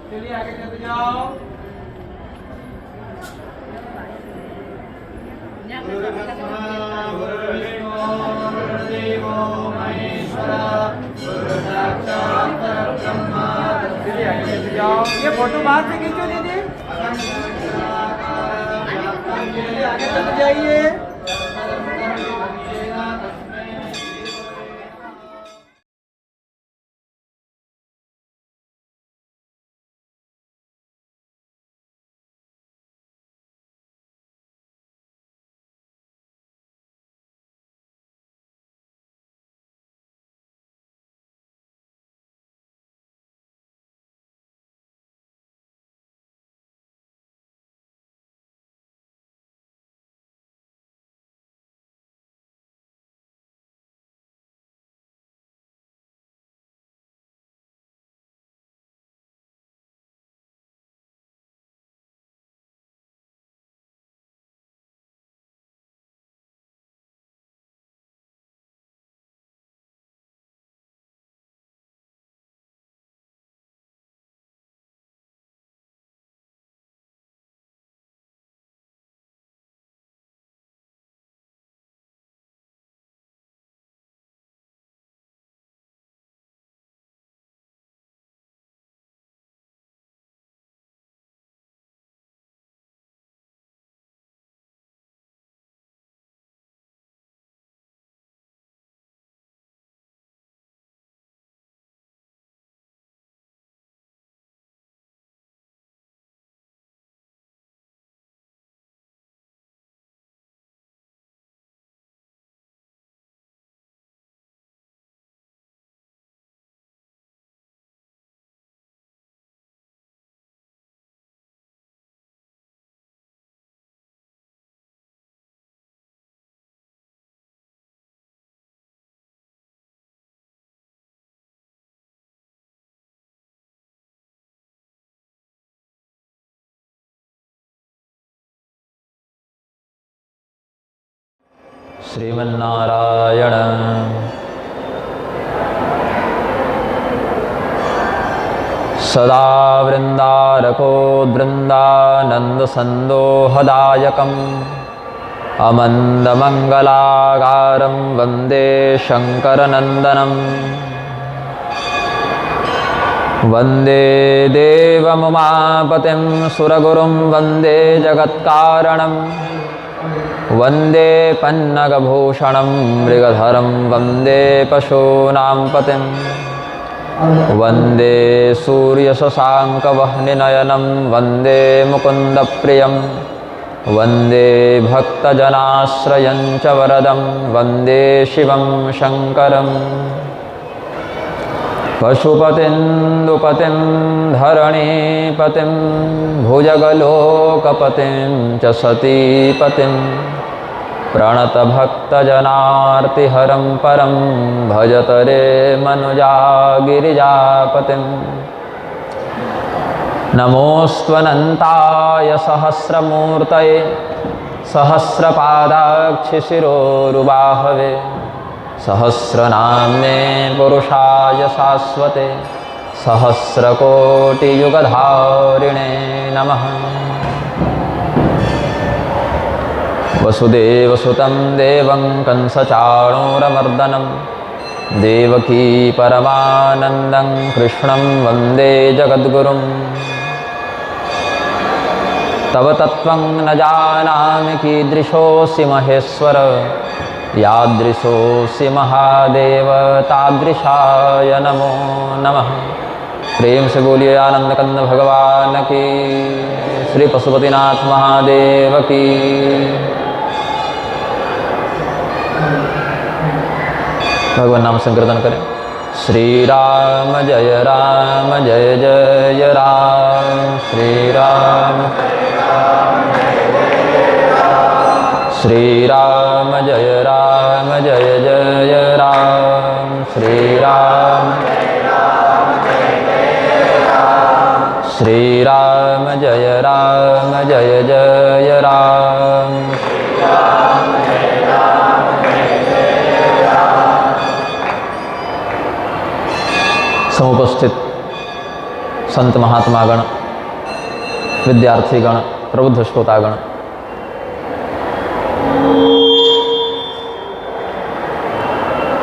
चलिए आगे चलते जाओ। ये फोटो बाहर से खींचो दीदी। आगे चलते जाइए। श्रीमन्नारायण। सदा वृन्दारकोद्वृन्दानन्दसन्दोहदायकम् अमन्दमङ्गलाकारं वन्दे शङ्करनन्दनं। वन्दे देवमुमापतिं सुरगुरुं वन्दे जगत्कारणं। वन्दे पन्नगभूषणं मृगधरं वन्दे पशूनां पतिं। वन्दे सूर्यशशाङ्कवह्निनयनं वन्दे मुकुन्दप्रियं। वन्दे भक्तजनाश्रयं च वरदं वन्दे शिवं शङ्करम्। पशुपतिं नृपतिं धरणीपतिं भुजगलोकपतिं च सतीपतिं प्रणतभक्तजनार्तिहरं परं भजत रे मनुजा गिरिजापतिं। नमोऽस्त्वनन्ताय सहस्रमूर्तये सहस्रपादाक्षिशिरोरुबाहवे सहस्रनाम्ने पुरुषाय शाश्वते सहस्रकोटियुगधारिणे नमः। वसुदेवसुतं देवं कंसचाणूरमर्दनं देवकी परमानन्दं कृष्णं वन्दे जगद्गुरुं। तव तत्त्वं न जानामि कीदृशोऽसि महेश्वर यादृशोऽसि महादेव तादृशाय नमो नमः। प्रेम से बोलिए आनंद कंद भगवान की, श्री पशुपतिनाथ महादेव की। भगवान नाम संकीर्तन करें। श्री राम जय जय राम। श्री राम श्री राम जय जय राम। श्री राम श्री राम जय जय राम। संत महात्मागण, विद्यार्थीगण, प्रबुद्ध श्रोतागण,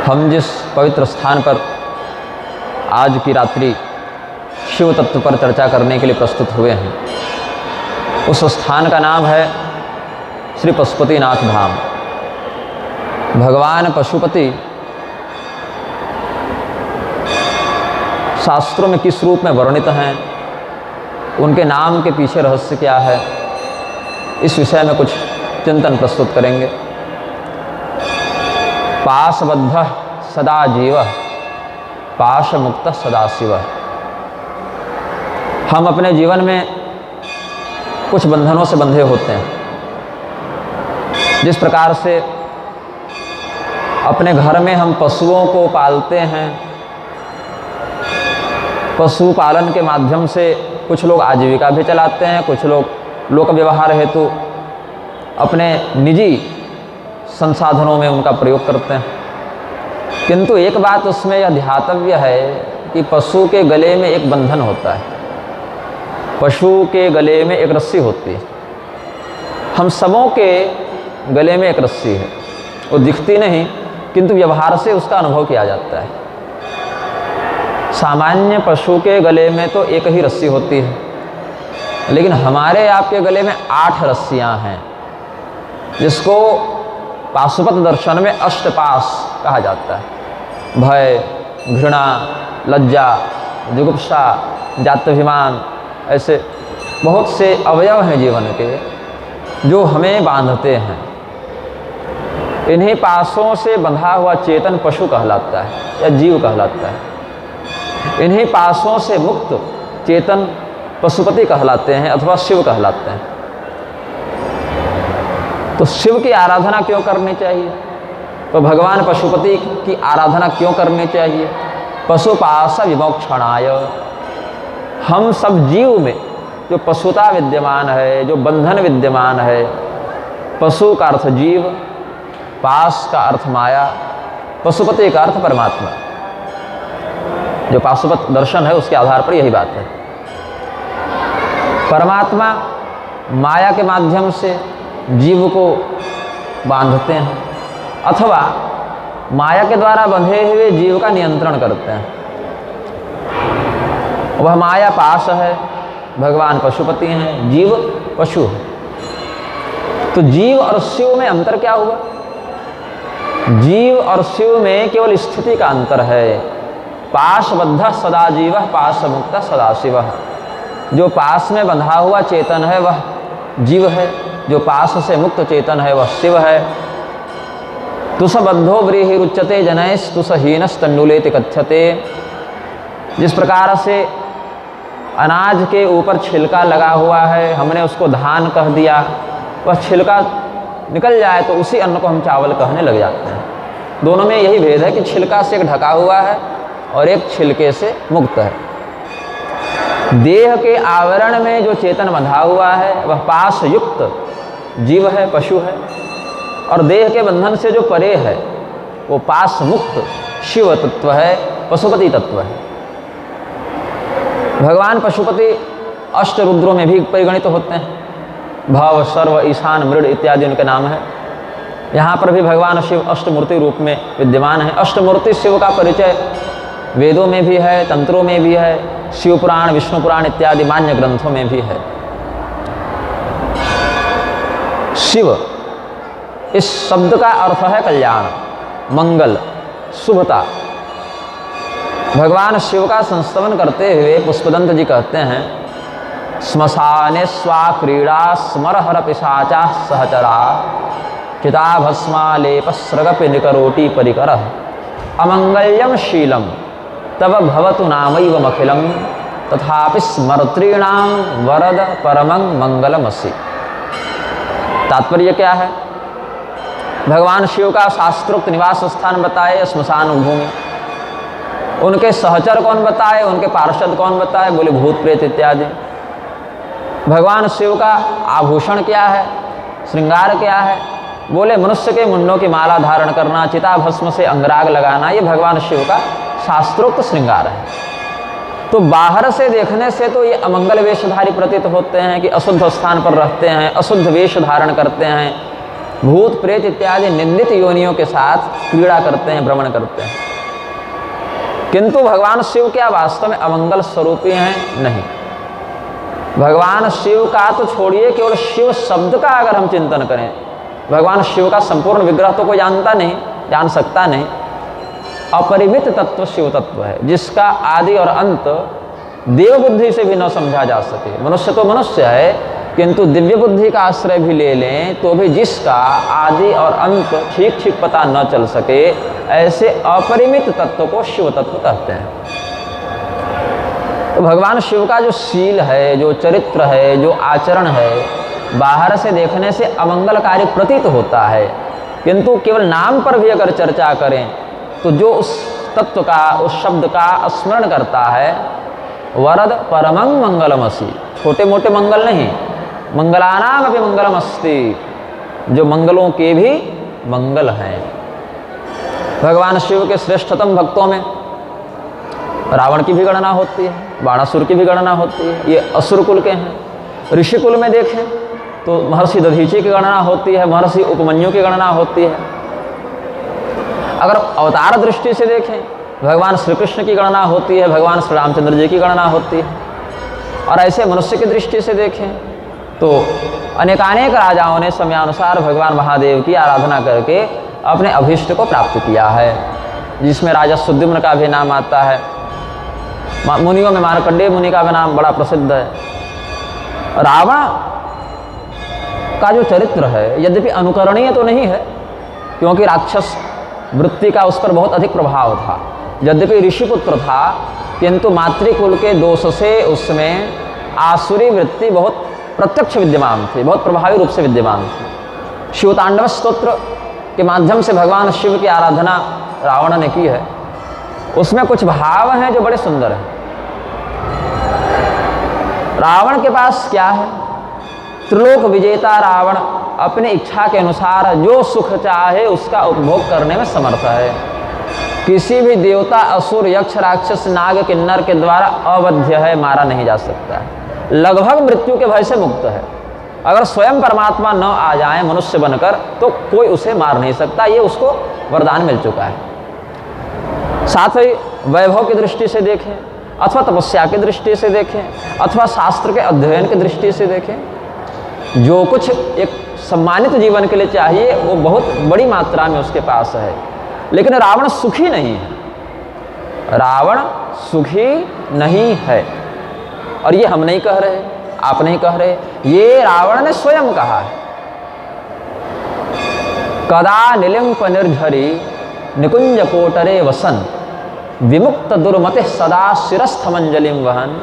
हम जिस पवित्र स्थान पर आज की रात्रि शिव तत्व पर चर्चा करने के लिए प्रस्तुत हुए हैं, उस स्थान का नाम है श्री पशुपतिनाथ धाम। भगवान पशुपति शास्त्रों में किस रूप में वर्णित हैं, उनके नाम के पीछे रहस्य क्या है, इस विषय में कुछ चिंतन प्रस्तुत करेंगे। पाशबद्ध सदा जीव, पाश मुक्त सदा शिव। हम अपने जीवन में कुछ बंधनों से बंधे होते हैं। जिस प्रकार से अपने घर में हम पशुओं को पालते हैं, पशुपालन के माध्यम से कुछ लोग आजीविका भी चलाते हैं, कुछ लोग लोक व्यवहार हेतु अपने निजी संसाधनों में उनका प्रयोग करते हैं। किंतु एक बात उसमें यह ध्यातव्य है कि पशु के गले में एक बंधन होता है, पशु के गले में एक रस्सी होती है। हम सबों के गले में एक रस्सी है, वो दिखती नहीं किंतु व्यवहार से उसका अनुभव किया जाता है। सामान्य पशु के गले में तो एक ही रस्सी होती है, लेकिन हमारे आपके गले में 8 रस्सियां हैं, जिसको पाशुपत दर्शन में अष्टपाश कहा जाता है। भय, घृणा, लज्जा, जुगुप्सा, जात्यभिमान, ऐसे बहुत से अवयव हैं जीवन के जो हमें बांधते हैं। इन्हीं पाशों से बंधा हुआ चेतन पशु कहलाता है या जीव कहलाता है। इन्हीं पाशों से मुक्त चेतन पशुपति कहलाते हैं अथवा शिव कहलाते हैं। तो शिव की आराधना क्यों करनी चाहिए? तो भगवान पशुपति की आराधना क्यों करनी चाहिए? पशुपाश विमोक्षणाय। हम सब जीव में जो पशुता विद्यमान है, जो बंधन विद्यमान है, पशु का अर्थ जीव, पाश का अर्थ माया, पशुपति का अर्थ परमात्मा। जो पाशुपत दर्शन है उसके आधार पर यही बात है। परमात्मा माया के माध्यम से जीव को बांधते हैं अथवा माया के द्वारा बंधे हुए जीव का नियंत्रण करते हैं। वह माया पाश है, भगवान पशुपति हैं, जीव पशु है। तो जीव और शिव में अंतर क्या हुआ? जीव और शिव में केवल स्थिति का अंतर है। पाशबद्ध सदा जीव, पाश मुक्त सदा शिव। जो पास में बंधा हुआ चेतन है वह जीव है, जो पास से मुक्त चेतन है वह शिव है। तुषबद्धो व्रीहिरुच्यते जनैस् तुषहीनस् तण्डुलेति कथ्यते। जिस प्रकार से अनाज के ऊपर छिलका लगा हुआ है, हमने उसको धान कह दिया, वह छिलका निकल जाए तो उसी अन्न को हम चावल कहने लग जाते हैं। दोनों में यही भेद है कि छिलका से एक ढका हुआ है और एक छिलके से मुक्त है। देह के आवरण में जो चेतन बंधा हुआ है वह पाश युक्त जीव है, पशु है, और देह के बंधन से जो परे है वो पाश मुक्त शिव तत्व है, पशुपति तत्व है। भगवान पशुपति अष्टरुद्रों में भी परिगणित होते हैं। भव, सर्व, ईशान, मृड इत्यादि उनके नाम है। यहाँ पर भी भगवान शिव अष्टमूर्ति रूप में विद्यमान है। अष्टमूर्ति शिव का परिचय वेदों में भी है, तंत्रों में भी है, शिव पुराण, विष्णु पुराण इत्यादि मान्य ग्रंथों में भी है। शिव इस शब्द का अर्थ है कल्याण, मंगल, शुभता। भगवान शिव का संस्तवन करते हुए पुष्पदंत जी कहते हैं, श्मशाने स्वा क्रीड़ा स्मरहर पिशाचा सहचरा चिताभस्मालेप स्रगपि निकरोटी परिकरः अमंगल्यम शीलम तब भवतु नामैवमखिलं तथापि स्मर्तॄणां वरद परमं मंगलमसि। तात्पर्य क्या है? भगवान शिव का शास्त्रोक्त निवास स्थान बताए श्मशान भूमि, उनके सहचर कौन बताए, उनके पार्षद कौन बताए? बोले भूत प्रेत इत्यादि। भगवान शिव का आभूषण क्या है, श्रृंगार क्या है? बोले मनुष्य के मुंडों की माला धारण करना, चिता भस्म से अंगराग लगाना, ये भगवान शिव का शास्त्रोक्त श्रृंगार है। तो बाहर से देखने से तो ये अमंगल वेशधारी प्रतीत होते हैं कि अशुद्ध स्थान पर रहते हैं, अशुद्ध वेश धारण करते हैं, भूत प्रेत इत्यादि निंदित योनियों के साथ क्रीड़ा करते हैं, भ्रमण करते हैं। किंतु भगवान शिव क्या वास्तव में अमंगल स्वरूपी हैं? नहीं। भगवान शिव का तो छोड़िए, केवल शिव शब्द का अगर हम चिंतन करें, भगवान शिव का संपूर्ण विग्रह तो कोई जानता नहीं, जान सकता नहीं। अपरिमित तत्व शिव तत्व है, जिसका आदि और अंत देव बुद्धि से भी न समझा जा सके। मनुष्य तो मनुष्य है, किंतु दिव्य बुद्धि का आश्रय भी ले लें तो भी जिसका आदि और अंत ठीक ठीक पता न चल सके, ऐसे अपरिमित तत्व को शिव तत्व कहते हैं। तो भगवान शिव का जो शील है, जो चरित्र है, जो आचरण है, बाहर से देखने से अमंगलकारी प्रतीत होता है, किंतु केवल नाम पर भी अगर चर्चा करें तो जो उस तत्व का, उस शब्द का स्मरण करता है, वरद परमं मंगलमसि, छोटे मोटे मंगल नहीं, मंगलानाम अपि मंगलमस्ति, जो मंगलों के भी मंगल हैं। भगवान शिव के श्रेष्ठतम भक्तों में रावण की भी गणना होती है, बाणासुर की भी गणना होती है, ये असुर कुल के हैं। ऋषि कुल में देखें तो महर्षि दधीची की गणना होती है, महर्षि उपमन्यु की गणना होती है। अगर अवतार दृष्टि से देखें, भगवान श्री कृष्ण की गणना होती है, भगवान श्री रामचंद्र जी की गणना होती है। और ऐसे मनुष्य की दृष्टि से देखें तो अनेकानेक राजाओं ने समयानुसार भगवान महादेव की आराधना करके अपने अभीष्ट को प्राप्त किया है, जिसमें राजा सुद्युम्न का भी नाम आता है। मुनियों में मार्कंडेय मुनि का भी नाम बड़ा प्रसिद्ध है। रावण का जो चरित्र है, यद्यपि अनुकरणीय तो नहीं है, क्योंकि राक्षस वृत्ति का उस पर बहुत अधिक प्रभाव था। यद्यपि ऋषिपुत्र था, किंतु मातृकुल के दोष से उसमें आसुरी वृत्ति बहुत प्रत्यक्ष विद्यमान थी, बहुत प्रभावी रूप से विद्यमान थी। शिवतांडव स्तोत्र के माध्यम से भगवान शिव की आराधना रावण ने की है। उसमें कुछ भाव हैं जो बड़े सुंदर हैं। रावण के पास क्या है? त्रिलोक विजेता रावण अपनी इच्छा के अनुसार जो सुख चाहे उसका उपभोग करने में समर्थ है। किसी भी देवता, असुर, यक्ष, राक्षस, नाग, किन्नर के द्वारा अवध्य है, मारा नहीं जा सकता है, लगभग मृत्यु के भय से मुक्त है। अगर स्वयं परमात्मा न आ जाए मनुष्य बनकर तो कोई उसे मार नहीं सकता, ये उसको वरदान मिल चुका है। साथ ही वैभव की दृष्टि से देखें, अथवा तपस्या की दृष्टि से देखें, अथवा शास्त्र के अध्ययन की दृष्टि से देखें, जो कुछ एक सम्मानित जीवन के लिए चाहिए वो बहुत बड़ी मात्रा में उसके पास है। लेकिन रावण सुखी नहीं है, रावण सुखी नहीं है। और ये हम नहीं कह रहे, आप नहीं कह रहे, ये रावण ने स्वयं कहा है। कदा निलिम्प निर्झरी निकुंज कोटरे वसन, विमुक्त दुर्मति सदा शिरस्थमंजलिम वहन,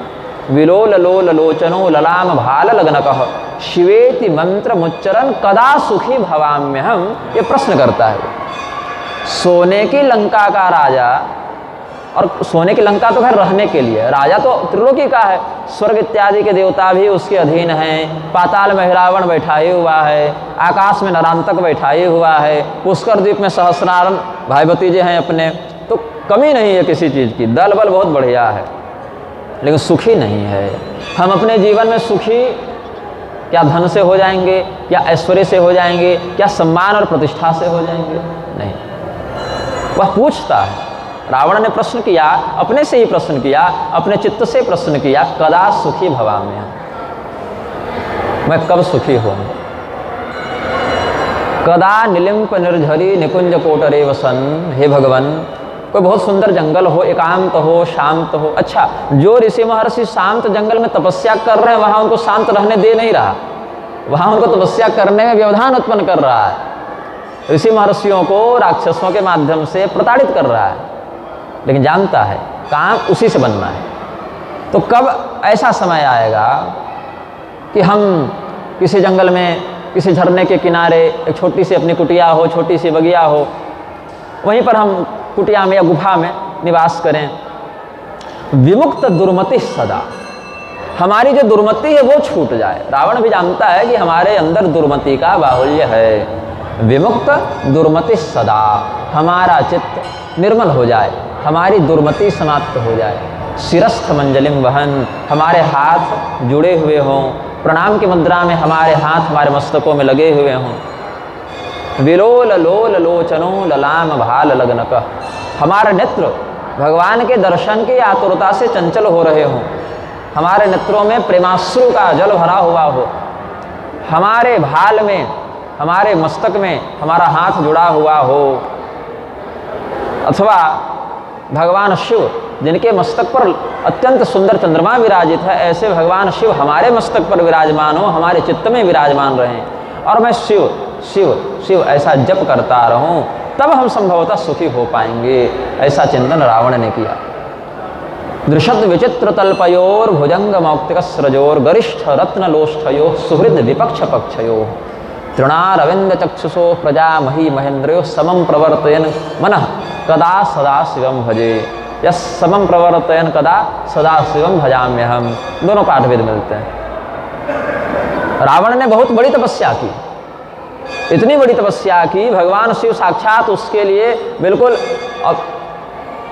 विलोल लोल लोचनो ललाम भाल लगनकः, शिवेति मंत्र मुच्चरन कदा सुखी भवाम्यहम। ये प्रश्न करता है। सोने की लंका का राजा, और सोने की लंका तो खैर रहने के लिए, राजा तो त्रिलोकी का है, स्वर्ग इत्यादि के देवता भी उसके अधीन हैं, पाताल में हिरावण बैठाए हुआ है, आकाश में नरांतक बैठाए हुआ है, पुष्कर द्वीप में सहस्रारण भाई भतीजे हैं अपने, तो कमी नहीं है किसी चीज़ की, दल बल बहुत बढ़िया है, लेकिन सुखी नहीं है। हम अपने जीवन में सुखी क्या धन से हो जाएंगे, क्या ऐश्वर्य से हो जाएंगे, क्या सम्मान और प्रतिष्ठा से हो जाएंगे? नहीं। वह पूछता है, रावण ने प्रश्न किया, अपने से ही प्रश्न किया, अपने चित्त से प्रश्न किया, कदा सुखी भवाम्यहम्, मैं कब सुखी हूँ? कदा निलिम्प निर्झरी निकुंज कोटरे वसन, हे भगवान, कोई बहुत सुंदर जंगल हो, एकांत हो, शांत हो। अच्छा, जो ऋषि महर्षि शांत जंगल में तपस्या कर रहे हैं, वहाँ उनको शांत रहने दे नहीं रहा, वहाँ उनको तपस्या करने में व्यवधान उत्पन्न कर रहा है, ऋषि महर्षियों को राक्षसों के माध्यम से प्रताड़ित कर रहा है, लेकिन जानता है काम उसी से बनना है। तो कब ऐसा समय आएगा कि हम किसी जंगल में, किसी झरने के किनारे एक छोटी सी अपनी कुटिया हो, छोटी सी बगिया हो, वहीं पर हम कुटिया में या गुफा में निवास करें। विमुक्त दुर्मति सदा, हमारी जो दुर्मति है वो छूट जाए। रावण भी जानता है कि हमारे अंदर दुर्मति का बाहुल्य है। विमुक्त दुर्मति सदा, हमारा चित्त निर्मल हो जाए, हमारी दुर्मति समाप्त हो जाए। शिरस्थ मंजलिम वहन, हमारे हाथ जुड़े हुए हों, प्रणाम की मुद्रा में हमारे हाथ हमारे मस्तकों में लगे हुए हों। विलोल लोल लोचनो ललाम भाल लगनक, हमारे नेत्र भगवान के दर्शन की आतुरता से चंचल हो रहे हों, हमारे नेत्रों में प्रेमाश्रु का जल भरा हुआ हो, हमारे भाल में हमारे मस्तक में हमारा हाथ जुड़ा हुआ हो, अथवा भगवान शिव जिनके मस्तक पर अत्यंत सुंदर चंद्रमा विराजित है, ऐसे भगवान शिव हमारे मस्तक पर विराजमान हो, हमारे चित्त में विराजमान रहें और मैं शिव शिव शिव ऐसा जप करता रहूं, तब हम संभवतः सुखी हो पाएंगे। ऐसा चिंतन रावण ने किया। दृशद विचित्र तल्पयोर भुजंग मौक्तिक स्रजोर गरिष्ठ रत्न लोष्ठयो सुहृद विपक्ष पक्षयो तृणारविंद चक्षुषो प्रजा मही महेंद्रयो समम प्रवर्तयन मनः कदा सदा शिवम भजे। यस समम प्रवर्तयन कदा सदा शिवम भजाम्यहम, दोनों पाठभेद मिलते हैं। रावण ने बहुत बड़ी तपस्या की, इतनी बड़ी तपस्या की, भगवान शिव साक्षात उसके लिए बिल्कुल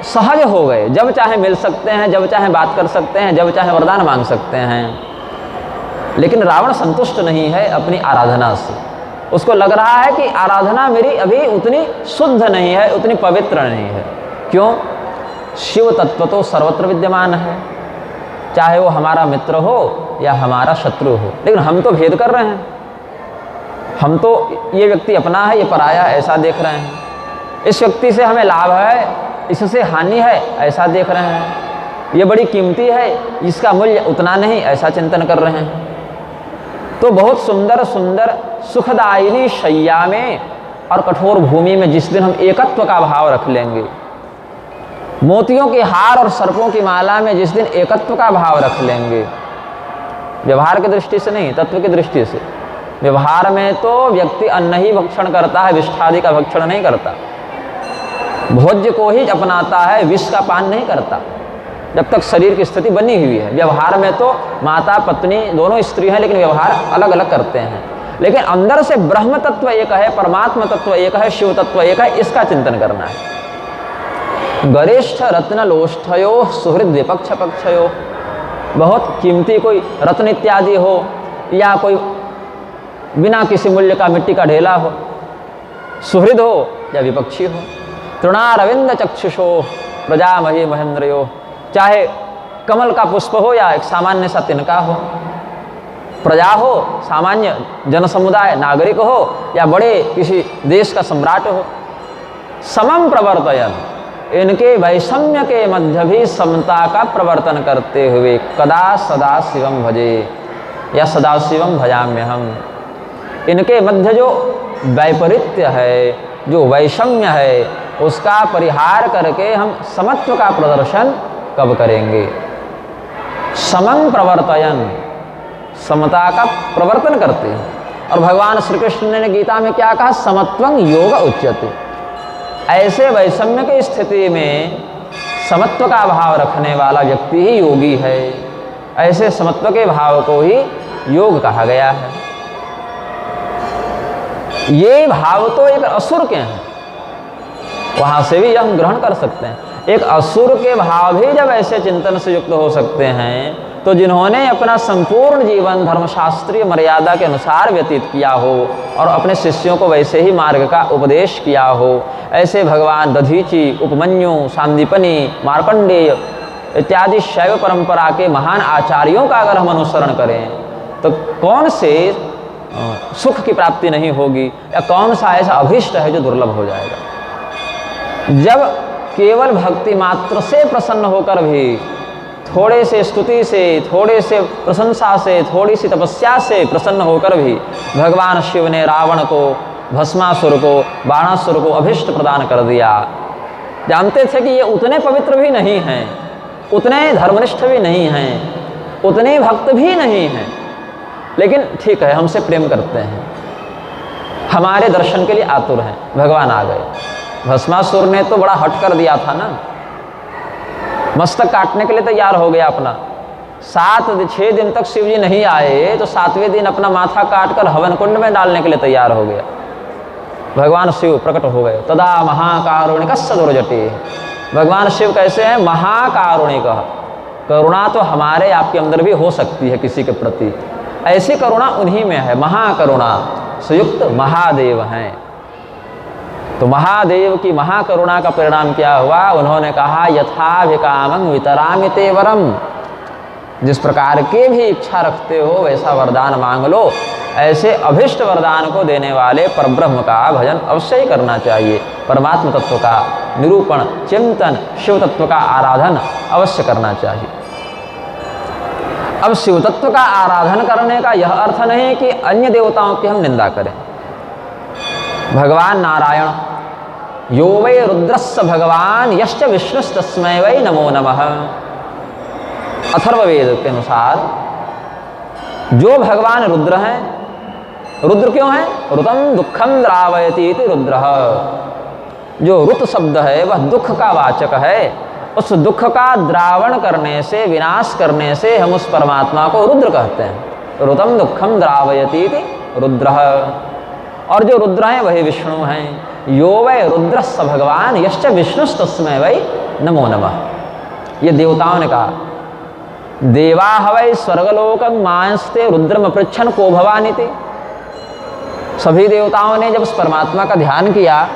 सहज हो गए, जब चाहे मिल सकते हैं, जब चाहे बात कर सकते हैं, जब चाहे वरदान मांग सकते हैं। लेकिन रावण संतुष्ट नहीं है अपनी आराधना से, उसको लग रहा है कि आराधना मेरी अभी उतनी शुद्ध नहीं है, उतनी पवित्र नहीं है। क्यों? शिव तत्व तो सर्वत्र विद्यमान है, चाहे वो हमारा मित्र हो या हमारा शत्रु हो, लेकिन हम तो भेद कर रहे हैं, हम तो ये व्यक्ति अपना है, ये पराया ऐसा देख रहे हैं, इस व्यक्ति से हमें लाभ है, इससे हानि है ऐसा देख रहे हैं, ये बड़ी कीमती है, इसका मूल्य उतना नहीं ऐसा चिंतन कर रहे हैं। तो बहुत सुंदर सुंदर सुखदायिनी शैया में और कठोर भूमि में जिस दिन हम एकत्व का भाव रख लेंगे, मोतियों के हार और सर्पों की माला में जिस दिन एकत्व का भाव रख लेंगे, व्यवहार की दृष्टि से नहीं, तत्व की दृष्टि से। व्यवहार में तो व्यक्ति अन्न ही भक्षण करता है, विष्ठादि का भक्षण नहीं करता, भोज्य को ही अपनाता है, विष का पान नहीं करता, जब तक शरीर की स्थिति बनी हुई है। व्यवहार में तो माता पत्नी दोनों स्त्री हैं, लेकिन व्यवहार अलग अलग करते हैं, लेकिन अंदर से ब्रह्म तत्व एक है, परमात्मा तत्व एक है, शिव तत्व एक है, इसका चिंतन करना है। गरिष्ठ रत्न लोष्ठयो सुहृद विपक्ष पक्षयो, बहुत कीमती कोई रत्न इत्यादि हो या कोई बिना किसी मूल्य का मिट्टी का ढेला हो, सुहृद हो या विपक्षी हो। तृणारविंद चक्षुषो प्रजामही महेंद्रयो, चाहे कमल का पुष्प हो या एक सामान्य सा तिनका हो, प्रजा हो, सामान्य जन समुदाय नागरिक हो या बड़े किसी देश का सम्राट हो, समम प्रवर्तयन, इनके वैषम्य के मध्य भी समता का प्रवर्तन करते हुए कदा सदा शिवम भजे या सदा शिवम भजाम्यहम, इनके मध्य जो वैपरीत्य है, जो वैषम्य है, उसका परिहार करके हम समत्व का प्रदर्शन कब करेंगे। समं प्रवर्तयन, समता का प्रवर्तन करते हैं। और भगवान श्री कृष्ण ने गीता में क्या कहा? समत्वं योग उच्यते। ऐसे वैषम्य की स्थिति में समत्व का भाव रखने वाला व्यक्ति ही योगी है, ऐसे समत्व के भाव को ही योग कहा गया है। ये भाव तो एक असुर के हैं, वहां से भी हम ग्रहण कर सकते हैं। एक असुर के भाव भी जब ऐसे चिंतन से युक्त हो सकते हैं, तो जिन्होंने अपना संपूर्ण जीवन धर्मशास्त्रीय मर्यादा के अनुसार व्यतीत किया हो और अपने शिष्यों को वैसे ही मार्ग का उपदेश किया हो, ऐसे भगवान दधीचि, उपमन्यु, सांदीपनि, मार्कंडेय इत्यादि शैव परंपरा के महान आचार्यों का अगर हम अनुसरण करें, तो कौन से सुख की प्राप्ति नहीं होगी, या कौन सा ऐसा अभीष्ट है जो दुर्लभ हो जाएगा। जब केवल भक्ति मात्र से प्रसन्न होकर भी, थोड़े से स्तुति से, थोड़े से प्रशंसा से, थोड़ी सी तपस्या से प्रसन्न होकर भी भगवान शिव ने रावण को, भस्मासुर को, बाणासुर को अभिष्ट प्रदान कर दिया। जानते थे कि ये उतने पवित्र भी नहीं हैं, उतने धर्मनिष्ठ भी नहीं हैं, उतने भक्त भी नहीं हैं, लेकिन ठीक है, हमसे प्रेम करते हैं, हमारे दर्शन के लिए आतुर हैं। भगवान आ गए। भस्मासुर ने तो बड़ा हट कर दिया था ना, मस्तक काटने के लिए तैयार हो गया अपना। 6 दिन तक शिव जी नहीं आए, तो 7वें दिन अपना माथा काट कर हवन कुंड में डालने के लिए तैयार हो गया। भगवान शिव प्रकट हो गए। तदा महाकारुणिक दुर्जटे, भगवान शिव कैसे हैं? महाकारुणिक, करुणा तो हमारे आपके अंदर भी हो सकती है किसी के प्रति, ऐसी करुणा उन्हीं में है। महाकरुणा संयुक्त महादेव हैं। तो महादेव की महाकरुणा का परिणाम क्या हुआ? उन्होंने कहा यथाभिकामं वितरामि ते वरम, जिस प्रकार के भी इच्छा रखते हो वैसा वरदान मांग लो। ऐसे अभिष्ट वरदान को देने वाले परब्रह्म का भजन अवश्य ही करना चाहिए। परमात्म तत्व का निरूपण, चिंतन, शिव तत्व का आराधन अवश्य करना चाहिए। अब शिव तत्व का आराधन करने का यह अर्थ नहीं कि अन्य देवताओं की हम निंदा करें। भगवान नारायण यो वै रुद्रस्य भगवान यश्च विष्णुस्तस्मै वै नमो नमः, अथर्ववेद के अनुसार जो भगवान रुद्र हैं, रुद्र क्यों है? ऋतं दुखम द्रावयति इति रुद्रः। जो ऋत शब्द है वह दुख का वाचक है। उस दुख का द्रावण करने से, विनाश करने से हम उस परमात्मा को रुद्र कहते हैं। ऋतं दुखम द्रावयति इति रुद्रः। और जो रुद्र हैं वही विष्णु हैं। यो वै रुद्रस्य भगवान यश्च विष्णुस्तस्मै वै नमो नमः। ये देवताओं ने कहा। देवा हवै स्वर्गलोकं मांसते रुद्रम पृच्छन को भवानिति। सभी देवताओं ने जब उस परमात्मा का ध्यान किया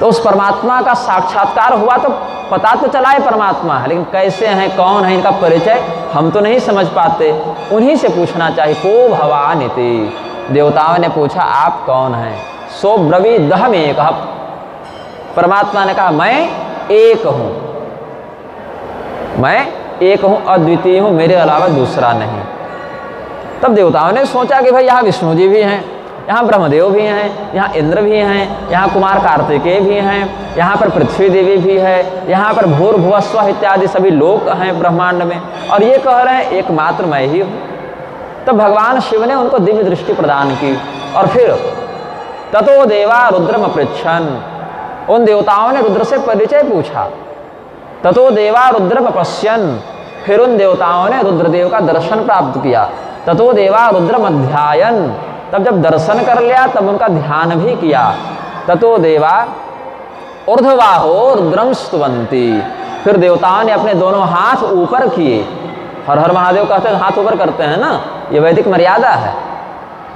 तो उस परमात्मा का साक्षात्कार हुआ। तो पता तो चला है परमात्मा है, लेकिन कैसे हैं, कौन है, इनका परिचय हम तो नहीं समझ पाते। उन्हीं से पूछना चाहिए। को भवानिति, देवताओं ने पूछा आप कौन हैं? सो ब्रवीदहमेकः, परमात्मा ने कहा मैं एक हूँ, मैं एक हूँ, अद्वितीय हूँ, मेरे अलावा दूसरा नहीं। तब देवताओं ने सोचा कि भाई यहाँ विष्णु जी भी हैं, यहाँ ब्रह्मदेव भी हैं, यहाँ इंद्र भी हैं, यहाँ कुमार कार्तिकेय भी हैं, यहाँ पर पृथ्वी देवी भी है, यहाँ पर भूर्भुवस्वः इत्यादि सभी लोक हैं ब्रह्मांड में, और ये कह रहे हैं एकमात्र मैं ही हूँ। तब भगवान शिव ने उनको दिव्य दृष्टि प्रदान की। और फिर ततो देवा रुद्रम पृच्छन, उन देवताओं ने रुद्र से परिचय पूछा। ततो देवा रुद्रम पश्यन, फिर उन देवताओं ने रुद्रदेव का दर्शन प्राप्त किया। ततो देवा रुद्रम अध्यायन, तब जब दर्शन कर लिया तब उनका ध्यान भी किया। ततो देवा ऊर्ध्वबाहो रुद्रम स्तुवन्ति, फिर देवताओं ने अपने दोनों हाथ ऊपर किए। हर हर महादेव कहते हैं, हाथ ऊपर करते हैं ना, ये वैदिक मर्यादा है।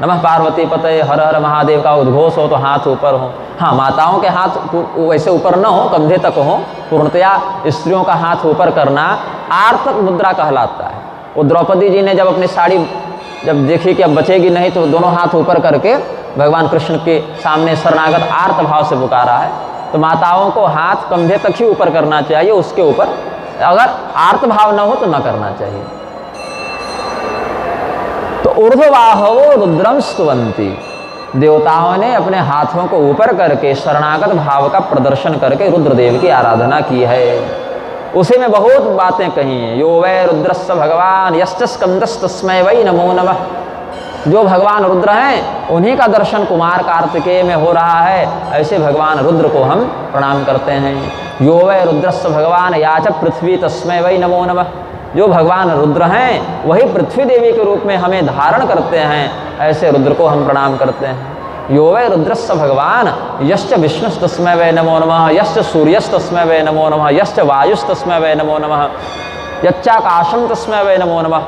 नमः पार्वती पतये हर हर महादेव का उद्घोष हो तो हाथ ऊपर हो। हाँ, माताओं के हाथ वैसे ऊपर न हो, कंधे तक हो। पूर्णतया स्त्रियों का हाथ ऊपर करना आर्तक मुद्रा कहलाता है। वो द्रौपदी जी ने जब अपनी साड़ी जब देखी कि अब बचेगी नहीं, तो दोनों हाथ ऊपर करके भगवान कृष्ण के सामने शरणागत आर्त भाव से पुकारा है। तो माताओं को हाथ कंधे तक ही ऊपर करना चाहिए, उसके ऊपर अगर आर्त भाव न हो तो न करना चाहिए। तो ऊर्ध्वबाहो रुद्रम स्तुवन्ति, देवताओं ने अपने हाथों को ऊपर करके शरणागत भाव का प्रदर्शन करके रुद्रदेव की आराधना की है। उसी में बहुत बातें कही हैं। यो वै रुद्रस्य भगवान यश्च स्कंदस्तस्मै वै नमो नमः, जो भगवान रुद्र हैं उन्हीं का दर्शन कुमार कार्तिकेय में हो रहा है। ऐसे भगवान रुद्र को हम प्रणाम करते हैं। यो वै रुद्रस्य भगवान या च पृथ्वी तस्मै वै नमो नमः, जो भगवान रुद्र हैं वही पृथ्वी देवी के रूप में हमें धारण करते हैं, ऐसे रुद्र को हम प्रणाम करते हैं। यो वै रुद्रस्य भगवान यश्च विष्णुस्तस्मै वै नमो नमः, यश्च सूर्यस्तस्मै वै नमो नमः, यश्च वायुस्तस्मै वै नमो नमः, यच्चाकाशं तस्मै वै नमो नमः।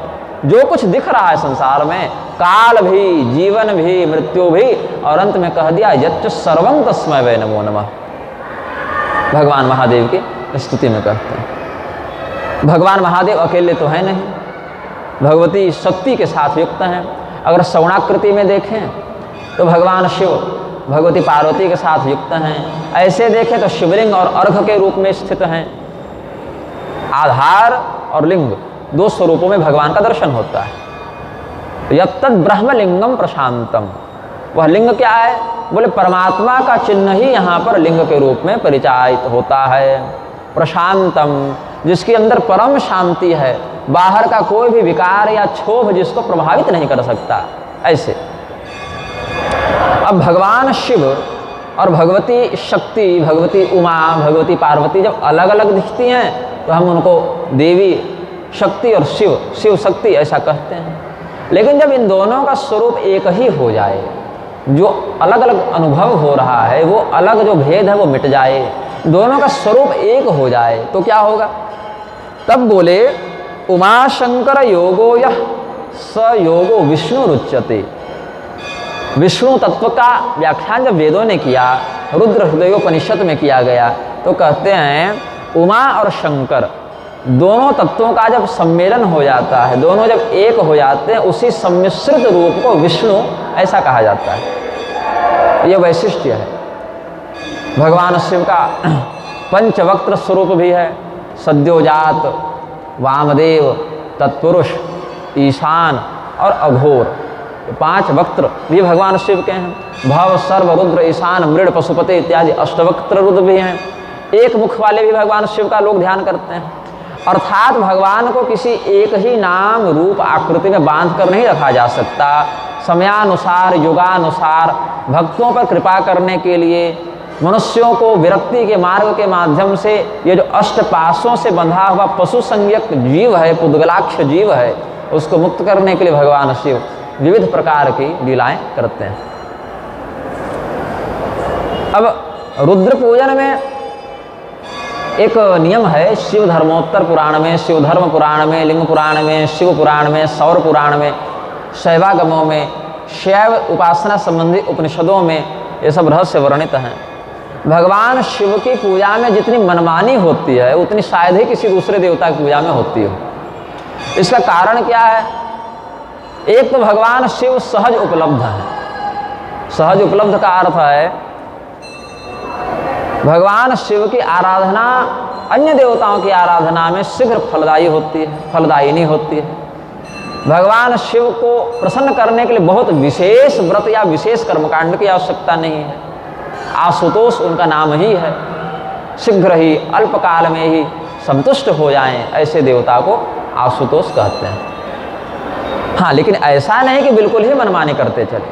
जो कुछ दिख रहा है संसार में, काल भी, जीवन भी, मृत्यु भी, और अंत में कह दिया यच्च सर्वं तस्मै वै नमो नमः। भगवान महादेव की स्तुति में कहते हैं। भगवान महादेव अकेले तो है नहीं, भगवती शक्ति के साथ युक्त हैं। अगर सगुणाकृति में देखें तो भगवान शिव भगवती पार्वती के साथ युक्त हैं। ऐसे देखें तो शिवलिंग और अर्घ के रूप में स्थित हैं। आधार और लिंग दो स्वरूपों में भगवान का दर्शन होता है। यत्तद् ब्रह्मलिंगम प्रशांतम, वह लिंग क्या है? बोले परमात्मा का चिन्ह ही यहाँ पर लिंग के रूप में परिचायित होता है। प्रशांतम, जिसके अंदर परम शांति है, बाहर का कोई भी विकार या क्षोभ जिसको प्रभावित नहीं कर सकता। ऐसे अब भगवान शिव और भगवती शक्ति, भगवती उमा, भगवती पार्वती जब अलग अलग दिखती हैं तो हम उनको देवी शक्ति और शिव, शिव शक्ति ऐसा कहते हैं। लेकिन जब इन दोनों का स्वरूप एक ही हो जाए, जो अलग अलग अनुभव हो रहा है, वो अलग जो भेद है वो मिट जाए, दोनों का स्वरूप एक हो जाए, तो क्या होगा? तब बोले उमाशंकर योगो यह स योगो विष्णु रुच्यते। विष्णु तत्व का व्याख्यान जब वेदों ने किया, रुद्र हृदयोपनिषद में किया गया, तो कहते हैं उमा और शंकर दोनों तत्वों का जब सम्मेलन हो जाता है, दोनों जब एक हो जाते हैं, उसी सम्मिश्रित रूप को विष्णु ऐसा कहा जाता है। यह वैशिष्ट्य है। भगवान शिव का पंचवक्त्र स्वरूप भी है, सद्योजात, वामदेव, तत्पुरुष, ईशान और अघोर, 5 वक्त्र भी भगवान शिव के हैं। भव, सर्व, रुद्र, ईशान, मृड, पशुपति इत्यादि अष्टवक्त्र रुद्र भी हैं। एक मुख वाले भी भगवान शिव का लोग ध्यान करते हैं। अर्थात भगवान को किसी एक ही नाम, रूप, आकृति में बांध कर नहीं रखा जा सकता। समयानुसार, युगानुसार भक्तों पर कृपा करने के लिए, मनुष्यों को विरक्ति के मार्ग के माध्यम से ये जो अष्टपाशों से बंधा हुआ पशु संज्ञक जीव है, पुद्गलाक्ष जीव है, उसको मुक्त करने के लिए भगवान शिव विविध प्रकार की लीलाएं करते हैं। अब रुद्र पूजन में एक नियम है, शिव धर्मोत्तर पुराण में, शिव धर्म पुराण में, लिंग पुराण में, शिव पुराण में, सौर पुराण में, शैवागमों में, शैव उपासना संबंधी उपनिषदों में ये सब रहस्य वर्णित हैं। भगवान शिव की पूजा में जितनी मनमानी होती है, उतनी शायद ही किसी दूसरे देवता की पूजा में होती हो। इसका कारण क्या है? एक तो भगवान शिव सहज उपलब्ध है। सहज उपलब्ध का अर्थ है भगवान शिव की आराधना अन्य देवताओं की आराधना में शीघ्र फलदायी होती है, फलदायिनी होती है। भगवान शिव को प्रसन्न करने के लिए बहुत विशेष व्रत या विशेष कर्मकांड की आवश्यकता नहीं है। आशुतोष उनका नाम ही है। शीघ्र ही, अल्पकाल में ही संतुष्ट हो जाएं, ऐसे देवता को आशुतोष कहते हैं। हाँ, लेकिन ऐसा नहीं कि बिल्कुल ही मनमानी करते चले।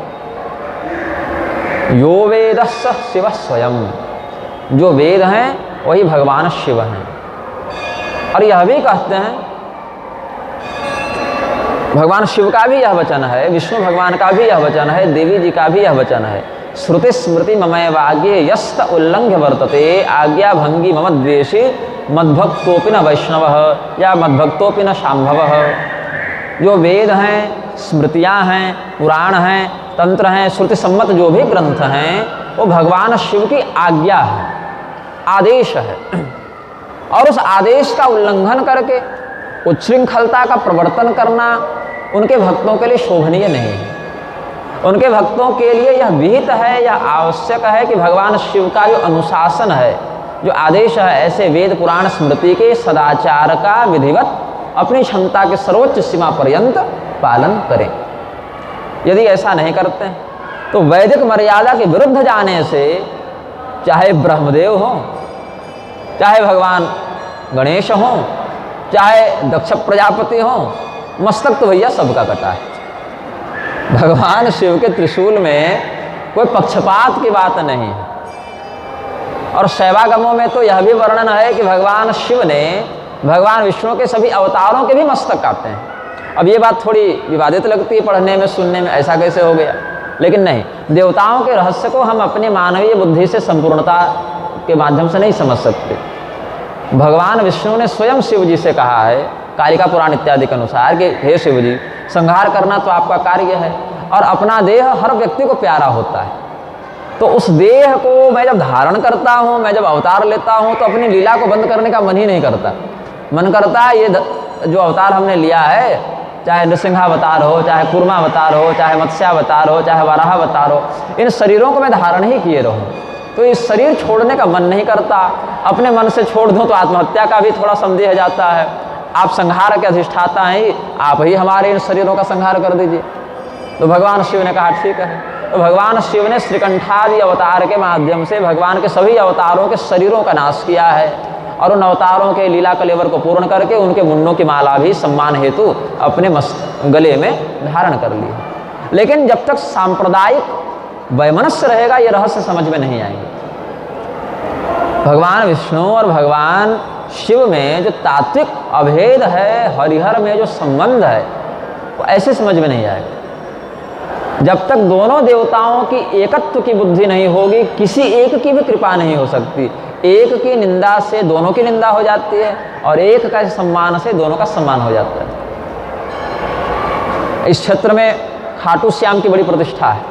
यो वेदस्स शिव स्वयं, जो वेद हैं वही भगवान शिव हैं। और यह भी कहते हैं, भगवान शिव का भी यह वचन है, विष्णु भगवान का भी यह वचन है, देवी जी का भी यह वचन है, श्रुति स्मृति ममय वाग्ये यस्त उल्लंघ्य वर्तते आज्ञा भंगी मम द्वेषी मद्भक्तोपि न वैष्णव या मद्भक्तोपि न शाम्भव। जो वेद हैं, स्मृतियाँ हैं, पुराण हैं, तंत्र हैं, श्रुति सम्मत जो भी ग्रंथ हैं, वो भगवान शिव की आज्ञा है, आदेश है। और उस आदेश का उल्लंघन करके उच्छृंखलता का प्रवर्तन करना उनके भक्तों के लिए शोभनीय नहीं है। उनके भक्तों के लिए यह विहित है, यह आवश्यक है कि भगवान शिव का जो अनुशासन है, जो आदेश है, ऐसे वेद पुराण स्मृति के सदाचार का विधिवत अपनी क्षमता के सर्वोच्च सीमा पर्यंत पालन करें। यदि ऐसा नहीं करते हैं तो वैदिक मर्यादा के विरुद्ध जाने से, चाहे ब्रह्मदेव हो, चाहे भगवान गणेश हो, चाहे दक्ष प्रजापति हो, मस्तक तो भैया सबका कटा है। भगवान शिव के त्रिशूल में कोई पक्षपात की बात नहीं है। और शैवागमों में तो यह भी वर्णन है कि भगवान शिव ने भगवान विष्णु के सभी अवतारों के भी मस्तक काटे हैं। अब ये बात थोड़ी विवादित लगती है पढ़ने में, सुनने में, ऐसा कैसे हो गया? लेकिन नहीं, देवताओं के रहस्य को हम अपनी मानवीय बुद्धि से संपूर्णता के माध्यम से नहीं समझ सकते। भगवान विष्णु ने स्वयं शिव जी से कहा है, कालिका पुराण इत्यादि के अनुसार, कि हे शिव जी, संहार करना तो आपका कार्य है और अपना देह हर व्यक्ति को प्यारा होता है, तो उस देह को मैं जब धारण करता हूँ, मैं जब अवतार लेता हूँ, तो अपनी लीला को बंद करने का मन ही नहीं करता। मन करता है ये जो अवतार हमने लिया है, चाहे नृसिंहावतार हो, चाहे कूर्मावतार हो, चाहे मत्स्यावतार हो, चाहे वराहावतार हो, इन शरीरों को मैं धारण ही किए रहूँ। तो इस शरीर छोड़ने का मन नहीं करता। अपने मन से छोड़ दूँ तो आत्महत्या का भी थोड़ा संदेह जाता है। आप संहार के अधिष्ठाता हैं, आप ही हमारे इन शरीरों का संहार कर दीजिए। तो भगवान शिव ने कहा ठीक है। तो भगवान शिव ने श्रीकंठादि अवतार के माध्यम से भगवान के सभी अवतारों के शरीरों का नाश किया है और उन अवतारों के लीला कलेवर को पूर्ण करके उनके मुंडों की माला भी सम्मान हेतु अपने गले में धारण कर ली है। लेकिन जब तक सांप्रदायिक वैमनस्य रहेगा, ये रहस्य समझ में नहीं आएंगे। भगवान विष्णु और भगवान शिव में जो तात्विक अभेद है, हरिहर में जो संबंध है, वो ऐसे समझ में नहीं आएगा। जब तक दोनों देवताओं की एकत्व की बुद्धि नहीं होगी, किसी एक की भी कृपा नहीं हो सकती। एक की निंदा से दोनों की निंदा हो जाती है और एक का सम्मान से दोनों का सम्मान हो जाता है। इस क्षेत्र में खाटू श्याम की बड़ी प्रतिष्ठा है,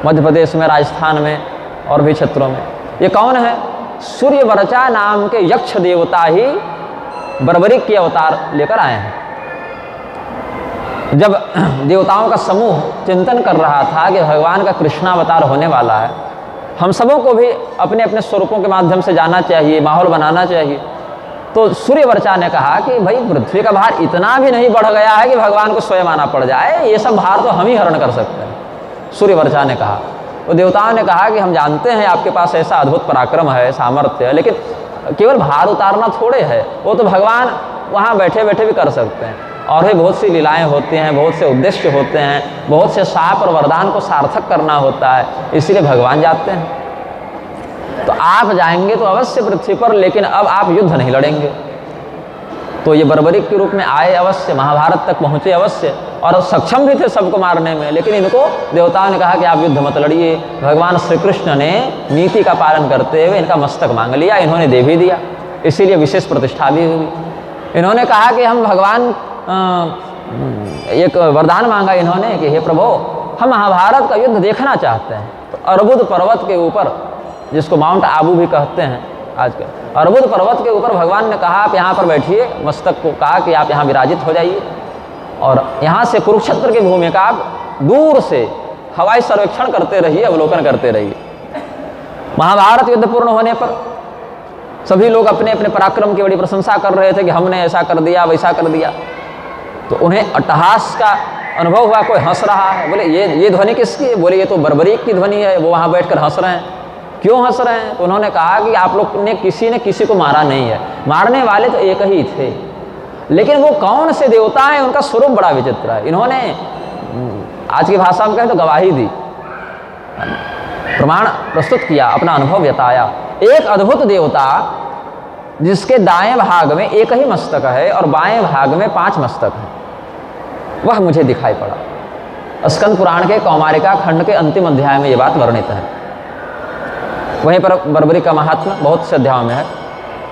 मध्य प्रदेश में, राजस्थान में और भी क्षेत्रों में। ये कौन है? सूर्यवर्चा नाम के यक्ष देवता ही बर्बरीक के अवतार लेकर आए हैं। जब देवताओं का समूह चिंतन कर रहा था कि भगवान का कृष्णावतार होने वाला है, हम सबों को भी अपने अपने स्वरूपों के माध्यम से जाना चाहिए, माहौल बनाना चाहिए, तो सूर्यवर्चा ने कहा कि भाई पृथ्वी का भार इतना भी नहीं बढ़ गया है कि भगवान को स्वयं आना पड़ जाए, ये सब भार तो हम ही हरण कर सकते हैं। सूर्यवर्चा ने कहा। तो देवताओं ने कहा कि हम जानते हैं आपके पास ऐसा अद्भुत पराक्रम है, सामर्थ्य है, लेकिन केवल भार उतारना थोड़े है, वो तो भगवान वहाँ बैठे बैठे भी कर सकते हैं। और भी बहुत सी लीलाएं होती हैं, बहुत से उद्देश्य होते हैं, बहुत से शाप और वरदान को सार्थक करना होता है, इसीलिए भगवान जाते हैं। तो आप जाएंगे तो अवश्य पृथ्वी पर, लेकिन अब आप युद्ध नहीं लड़ेंगे। तो ये बर्बरीक के रूप में आए अवश्य, महाभारत तक पहुँचे अवश्य, और सक्षम भी थे सबको मारने में, लेकिन इनको देवताओं ने कहा कि आप युद्ध मत लड़िए। भगवान श्री कृष्ण ने नीति का पालन करते हुए इनका मस्तक मांग लिया, इन्होंने दे भी दिया, इसीलिए विशेष प्रतिष्ठा भी हुई। इन्होंने कहा कि हम भगवान एक वरदान मांगा इन्होंने कि हे प्रभु, हम महाभारत का युद्ध देखना चाहते हैं। तो अर्बुद पर्वत के ऊपर, जिसको माउंट आबू भी कहते हैं आजकल, अर्बुद पर्वत के ऊपर भगवान ने कहा आप यहाँ पर बैठिए, मस्तक को कहा कि आप यहाँ विराजित हो जाइए, और यहाँ से कुरुक्षेत्र की भूमि का आप दूर से हवाई सर्वेक्षण करते रहिए, अवलोकन करते रहिए। महाभारत युद्ध पूर्ण होने पर सभी लोग अपने अपने पराक्रम की बड़ी प्रशंसा कर रहे थे कि हमने ऐसा कर दिया, वैसा कर दिया। तो उन्हें अट्टहास का अनुभव हुआ, कोई हंस रहा है। बोले ये ध्वनि किसकी है? बोले ये तो बर्बरीक की ध्वनि है, वो वहाँ बैठकर हंस रहे हैं। क्यों हंस रहे हैं? तो उन्होंने कहा कि आप लोग ने किसी को मारा नहीं है, मारने वाले तो एक ही थे, लेकिन वो कौन से देवता हैं, उनका स्वरूप बड़ा विचित्र है। इन्होंने आज की भाषा में कहें तो गवाही दी, प्रमाण प्रस्तुत किया, अपना अनुभव बताया। एक अद्भुत देवता जिसके दाएं भाग में एक ही मस्तक है और बाएं भाग में 5 मस्तक हैं, वह मुझे दिखाई पड़ा। स्कंद पुराण के कौमारिका खंड के अंतिम अध्याय में ये बात वर्णित है। वहीं पर बर्बरीक का महात्मा बहुत से अध्यायों में है।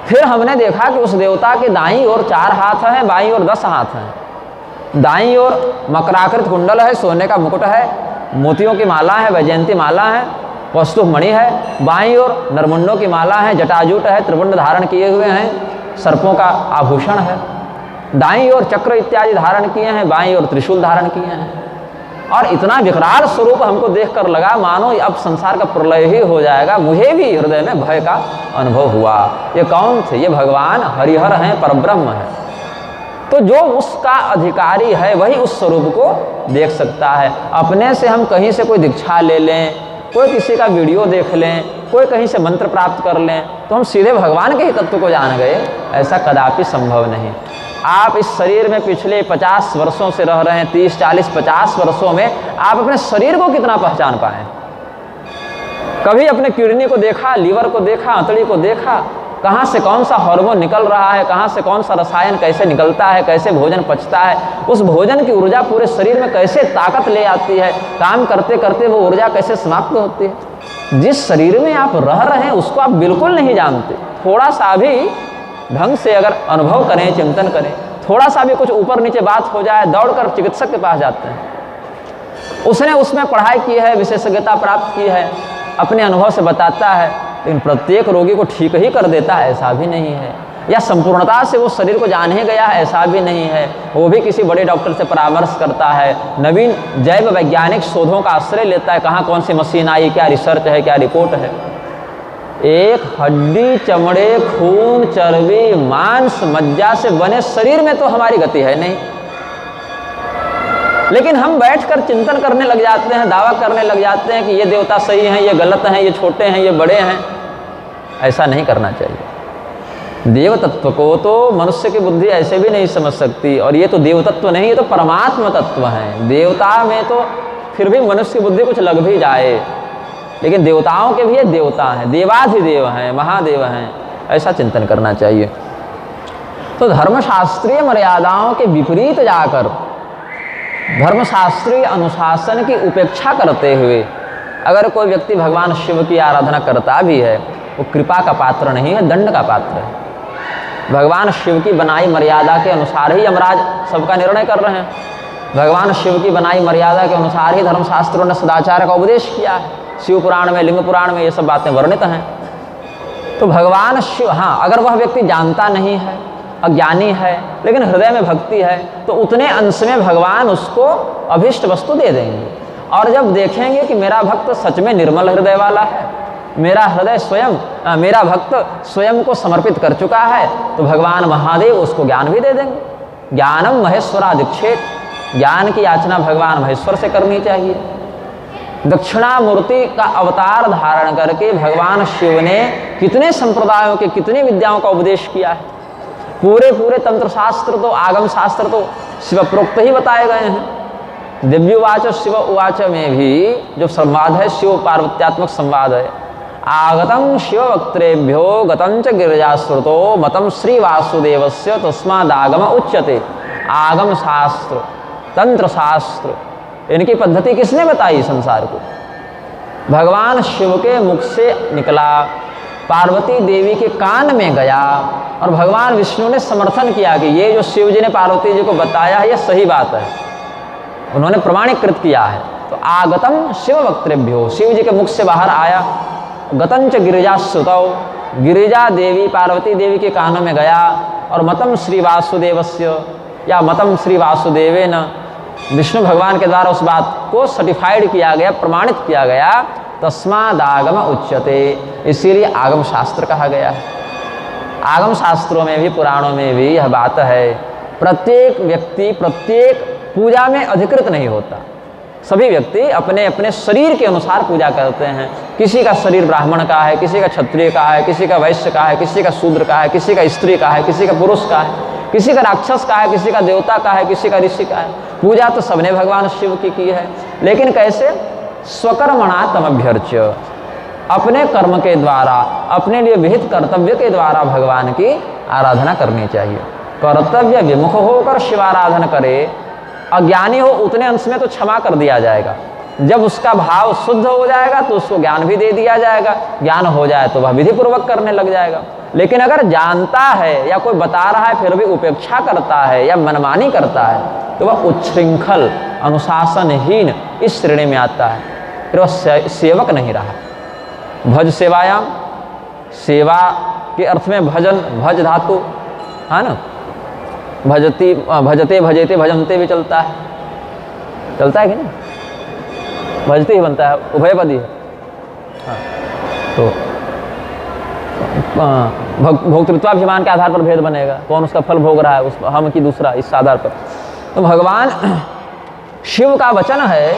फिर हमने देखा कि उस देवता के दाईं ओर 4 हाथ हैं, बाईं ओर 10 हाथ हैं। दाईं ओर मकराकृत कुंडल है, सोने का मुकुट है, मोतियों की माला है, वैजयंती माला है, कौस्तुभ मणि है। बाईं ओर नरमुंडों की माला है, जटाजूट है, त्रिपुंड धारण किए हुए हैं, सर्पों का आभूषण है। दाईं ओर चक्र इत्यादि धारण किए हैं, बाईं ओर त्रिशूल धारण किए हैं। और इतना विकराल स्वरूप हमको देखकर लगा मानो अब संसार का प्रलय ही हो जाएगा। मुझे भी हृदय में भय का अनुभव हुआ। ये कौन थे? ये भगवान हरिहर हैं, परब्रह्म हैं। तो जो उसका अधिकारी है वही उस स्वरूप को देख सकता है। अपने से हम कहीं से कोई दीक्षा ले लें, कोई किसी का वीडियो देख लें, कोई कहीं से मंत्र प्राप्त कर लें, तो हम सीधे भगवान के ही तत्व को जान गए, ऐसा कदापि संभव नहीं। आप इस शरीर में पिछले 50 वर्षों से रह रहे हैं, 30, 40, 50 वर्षों में आप अपने शरीर को कितना पहचान पाए? कभी अपने किडनी को देखा, लीवर को देखा, अंतड़ी को देखा, कहाँ से कौन सा हार्मोन निकल रहा है, कहाँ से कौन सा रसायन कैसे निकलता है, कैसे भोजन पचता है, उस भोजन की ऊर्जा पूरे शरीर में कैसे ताकत ले आती है, काम करते करते वो ऊर्जा कैसे समाप्त होती है। जिस शरीर में आप रह रहे हैं उसको आप बिल्कुल नहीं जानते। थोड़ा सा भी ढंग से अगर अनुभव करें, चिंतन करें, थोड़ा सा भी कुछ ऊपर नीचे बात हो जाए, दौड़कर चिकित्सक के पास जाते हैं। उसने उसमें पढ़ाई की है, विशेषज्ञता प्राप्त की है, अपने अनुभव से बताता है, लेकिन प्रत्येक रोगी को ठीक ही कर देता है ऐसा भी नहीं है, या संपूर्णता से वो शरीर को जान ही गया है ऐसा भी नहीं है। वो भी किसी बड़े डॉक्टर से परामर्श करता है, नवीन जैव वैज्ञानिक शोधों का आश्रय लेता है, कहाँ कौन सी मशीन आई, क्या रिसर्च है, क्या रिपोर्ट है। एक हड्डी, चमड़े, खून, चर्बी, मांस, मज्जा से बने शरीर में तो हमारी गति है नहीं, लेकिन हम बैठकर चिंतन करने लग जाते हैं, दावा करने लग जाते हैं कि ये देवता सही हैं, ये गलत हैं, ये छोटे हैं, ये बड़े हैं। ऐसा नहीं करना चाहिए। देव तत्व को तो मनुष्य की बुद्धि ऐसे भी नहीं समझ सकती, और ये तो देव तत्व नहीं, ये तो परमात्म तत्व है। देवता में तो फिर भी मनुष्य की बुद्धि कुछ लग भी जाए, लेकिन देवताओं के भी ये देवता हैं, देवाधिदेव हैं, महादेव हैं। ऐसा चिंतन करना चाहिए। तो धर्मशास्त्रीय मर्यादाओं के विपरीत जाकर धर्मशास्त्रीय अनुशासन की उपेक्षा करते हुए अगर कोई व्यक्ति भगवान शिव की आराधना करता भी है वो कृपा का पात्र नहीं है, दंड का पात्र है। भगवान शिव की बनाई मर्यादा के अनुसार ही यमराज सबका निर्णय कर रहे हैं। भगवान शिव की बनाई मर्यादा के अनुसार ही धर्मशास्त्रों ने सदाचार का उपदेश किया है। शिव पुराण में, लिंग पुराण में ये सब बातें वर्णित हैं। तो भगवान शिव, हाँ, अगर वह व्यक्ति जानता नहीं है, अज्ञानी है, लेकिन हृदय में भक्ति है, तो उतने अंश में भगवान उसको अभीष्ट वस्तु दे देंगे। और जब देखेंगे कि मेरा भक्त सच में निर्मल हृदय वाला है, मेरा हृदय स्वयं, मेरा भक्त स्वयं को समर्पित कर चुका है, तो भगवान महादेव उसको ज्ञान भी दे देंगे। ज्ञानम महेश्वरादिक्षेत, ज्ञान की याचना भगवान महेश्वर से करनी चाहिए। दक्षिणामूर्ति का अवतार धारण करके भगवान शिव ने कितने संप्रदायों के, कितनी विद्याओं का उपदेश किया है। पूरे पूरे तंत्र शास्त्र तो, आगम शास्त्र तो शिव प्रोक्त ही बताए गए हैं। दिव्यवाच शिव उवाच में भी जो संवाद है, शिव पार्वत्यात्मक संवाद है। आगतम शिव वक्त्रेभ्यो गतं च गिरिजाश्रुतो मतम श्री वासुदेवस्य तस्मादागम उच्यते। आगम शास्त्र, तंत्र शास्त्र, इनकी पद्धति किसने बताई संसार को? भगवान शिव के मुख से निकला, पार्वती देवी के कान में गया, और भगवान विष्णु ने समर्थन किया कि ये जो शिव जी ने पार्वती जी को बताया है, ये सही बात है। उन्होंने प्रमाणीकृत किया है। तो आगतम शिव वक्त्रेभ्यो, शिव जी के मुख से बाहर आया। गतंच गिरिजा श्रुतौ, गिरिजा देवी पार्वती देवी के कानों में गया। और मतम श्री वासुदेवस्य, या मतम श्री वासुदेवेन, विष्णु भगवान के द्वारा उस बात को सर्टिफाइड किया गया, प्रमाणित किया गया। तस्मादागम उच्यते, इसीलिए आगम शास्त्र कहा गया है। आगम शास्त्रों में भी, पुराणों में भी यह बात है, प्रत्येक व्यक्ति प्रत्येक पूजा में अधिकृत नहीं होता। सभी व्यक्ति अपने अपने शरीर के अनुसार पूजा करते हैं। किसी का शरीर ब्राह्मण का है, किसी का क्षत्रिय का है, किसी का वैश्य का है, किसी का शूद्र का है, किसी का स्त्री का है, किसी का पुरुष का है, किसी का राक्षस का है, किसी का देवता का है, किसी का ऋषि का है। पूजा तो सबने भगवान शिव की है, लेकिन कैसे? स्वकर्मणा तमभ्यर्च्य, अपने कर्म के द्वारा, अपने लिए विहित कर्तव्य के द्वारा भगवान की आराधना करनी चाहिए। कर्तव्य विमुख होकर शिवाराधन करे, अज्ञानी हो उतने अंश में तो क्षमा कर दिया जाएगा। जब उसका भाव शुद्ध हो जाएगा तो उसको ज्ञान भी दे दिया जाएगा। ज्ञान हो जाए तो वह विधि पूर्वक करने लग जाएगा। लेकिन अगर जानता है या कोई बता रहा है फिर भी उपेक्षा करता है या मनमानी करता है, तो वह उच्छृंखल, अनुशासनहीन इस श्रेणी में आता है। फिर वह सेवक नहीं रहा। भज सेवायाम, सेवा के अर्थ में भजन, भज धातु है ना, भजती, भजते, भजेते, भजनते भी चलता है। चलता है कि नहीं? भजते ही बनता है, उभयपदी है। हाँ, तो भोक्तृत्वाभिमान के आधार पर भेद बनेगा, कौन उसका फल भोग रहा है, उस हम की दूसरा, इस आधार पर। तो भगवान शिव का वचन है,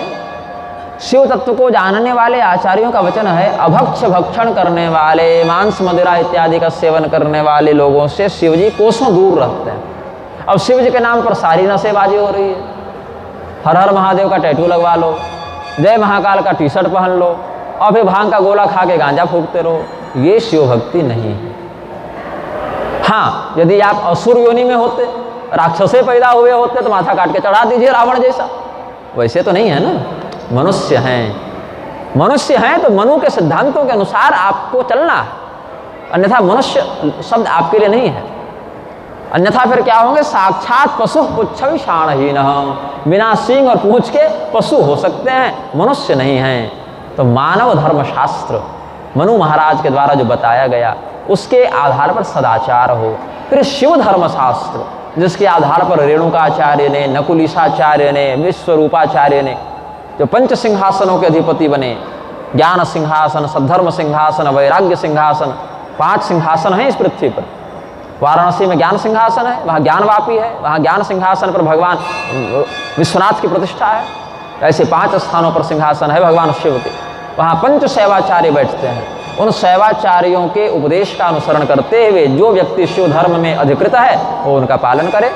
शिव तत्व को जानने वाले आचार्यों का वचन है, अभक्ष भक्षण करने वाले, मांस मदिरा इत्यादि का सेवन करने वाले लोगों से शिव जी कोसों दूर रहते हैं। अब शिव जी के नाम पर सारी नशेबाजी हो रही है। हर हर महादेव का टैटू लगवा लो, जय महाकाल का टी शर्ट पहन लो, और फिर भांग का गोला खा के गांजा फूकते रहो। ये शिव भक्ति नहीं है। हाँ, यदि आप असुर योनि में होते, राक्षसे पैदा हुए होते, तो माथा काट के चढ़ा दीजिए रावण जैसा। वैसे तो नहीं है ना, मनुष्य हैं। मनुष्य हैं तो मनु के सिद्धांतों के अनुसार आपको चलना है, अन्यथा मनुष्य शब्द आपके लिए नहीं है। अन्यथा फिर क्या होंगे? साक्षात पशु पुच्छविषाणहीन, बिना सींग और पूंछ के पशु हो सकते हैं, मनुष्य नहीं हैं। तो मानव धर्म शास्त्र मनु महाराज के द्वारा जो बताया गया उसके आधार पर सदाचार हो। फिर शिव धर्म शास्त्र जिसके आधार पर रेणुकाचार्य ने, नकुलीसाचार्य ने, विश्वरूपाचार्य ने जो पंच सिंहासनों के अधिपति बने, ज्ञान सिंहासन, सद्धर्म सिंहासन, वैराग्य सिंहासन, 5 सिंहासन हैं इस पृथ्वी पर। वाराणसी में ज्ञान सिंहासन है, वहाँ ज्ञानवापी है, वहाँ ज्ञान सिंहासन पर भगवान विश्वनाथ की प्रतिष्ठा है। ऐसे 5 स्थानों पर सिंहासन है भगवान शिव के। वहाँ पंच शैवाचार्य बैठते हैं। उन शैवाचार्यों के उपदेश का अनुसरण करते हुए जो व्यक्ति शिव धर्म में अधिकृत है वो उनका पालन करे,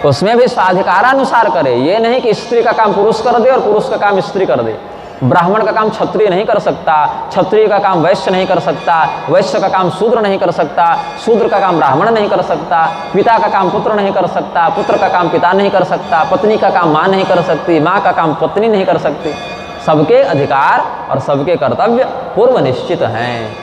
उसमें भी स्वाधिकारानुसार करे। ये नहीं कि स्त्री का काम पुरुष कर दे और पुरुष का काम स्त्री कर दे। ब्राह्मण का काम क्षत्रिय नहीं कर सकता, क्षत्रिय का काम वैश्य नहीं कर सकता, वैश्य का काम शूद्र नहीं कर सकता, शूद्र का काम ब्राह्मण नहीं कर सकता, पिता का काम पुत्र नहीं कर सकता, पुत्र का काम पिता नहीं कर सकता, पत्नी का काम माँ नहीं कर सकती, माँ का काम पत्नी नहीं कर सकती। सबके अधिकार और सबके कर्तव्य पूर्व निश्चित हैं।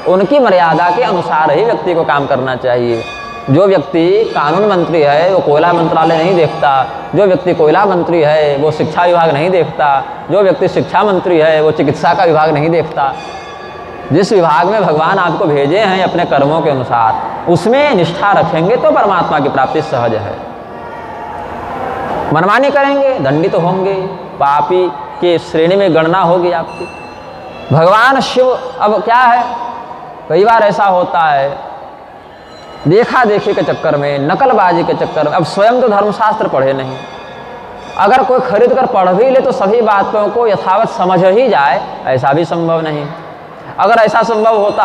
उनकी मर्यादा के अनुसार ही व्यक्ति को काम करना चाहिए। जो व्यक्ति कानून मंत्री है वो कोयला मंत्रालय नहीं देखता, जो व्यक्ति कोयला मंत्री है वो शिक्षा विभाग नहीं देखता, जो व्यक्ति शिक्षा मंत्री है वो चिकित्सा का विभाग नहीं देखता। जिस विभाग में भगवान आपको भेजे हैं अपने कर्मों के अनुसार उसमें निष्ठा रखेंगे तो परमात्मा की प्राप्ति सहज है। मनमानी करेंगे दंडित तो होंगे, पापी के श्रेणी में गणना होगी आपकी। भगवान शिव अब क्या है, कई बार ऐसा होता है देखा देखी के चक्कर में, नकलबाजी के चक्कर में, अब स्वयं तो धर्मशास्त्र पढ़े नहीं, अगर कोई खरीद कर पढ़ भी ले तो सभी बातों को यथावत समझ ही जाए, ऐसा भी संभव नहीं। अगर ऐसा संभव होता,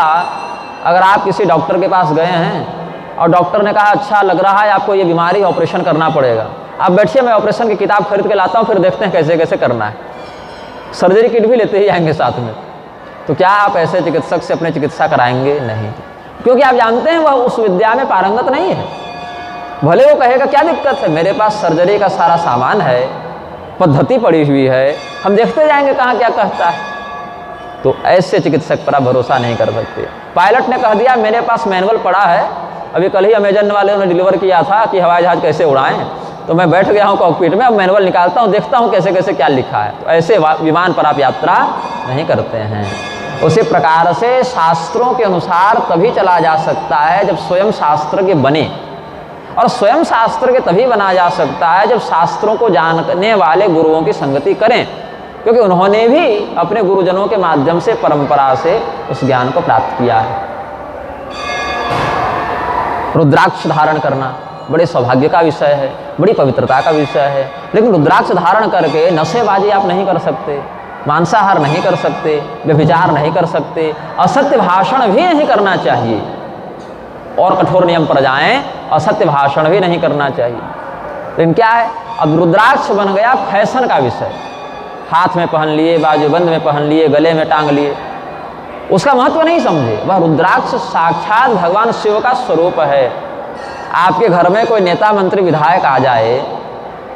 अगर आप किसी डॉक्टर के पास गए हैं और डॉक्टर ने कहा अच्छा लग रहा है आपको ये बीमारी, ऑपरेशन करना पड़ेगा, आप बैठिए मैं ऑपरेशन की किताब खरीद के लाता हूँ फिर देखते हैं कैसे कैसे करना है, सर्जरी किट भी लेते ही आएंगे साथ में, तो क्या आप ऐसे चिकित्सक से अपनी चिकित्सा कराएंगे? नहीं, क्योंकि आप जानते हैं वह उस विद्या में पारंगत नहीं है। भले वो कहेगा क्या दिक्कत है, मेरे पास सर्जरी का सारा सामान है, पद्धति पड़ी हुई है, हम देखते जाएंगे कहाँ क्या कहता है। तो ऐसे चिकित्सक पर आप भरोसा नहीं कर सकते। पायलट ने कह दिया मेरे पास मैनुअल पड़ा है, अभी कल ही अमेजन वाले ने डिलीवर किया था कि हवाई जहाज कैसे उड़ाएं, तो मैं बैठ गया हूँ कॉकपिट में, अब मैनुअल निकालता हूँ देखता हूँ कैसे कैसे क्या लिखा है। तो ऐसे विमान पर आप यात्रा नहीं करते हैं। उसी प्रकार से शास्त्रों के अनुसार तभी चला जा सकता है जब स्वयं शास्त्र के बने, और स्वयं शास्त्र के तभी बना जा सकता है जब शास्त्रों को जानने वाले गुरुओं की संगति करें, क्योंकि उन्होंने भी अपने गुरुजनों के माध्यम से परंपरा से उस ज्ञान को प्राप्त किया है। रुद्राक्ष धारण करना बड़े सौभाग्य का विषय है, बड़ी पवित्रता का विषय है, लेकिन रुद्राक्ष धारण करके नशेबाजी आप नहीं कर सकते, मांसाहार नहीं कर सकते, व्यभिचार नहीं कर सकते, असत्य भाषण भी नहीं करना चाहिए, और कठोर नियम पर जाएं, असत्य भाषण भी नहीं करना चाहिए। लेकिन क्या है, अब रुद्राक्ष बन गया फैशन का विषय, हाथ में पहन लिए, बाजूबंद में पहन लिए, गले में टांग लिए, उसका महत्व नहीं समझे। वह रुद्राक्ष साक्षात भगवान शिव का स्वरूप है। आपके घर में कोई नेता मंत्री विधायक आ जाए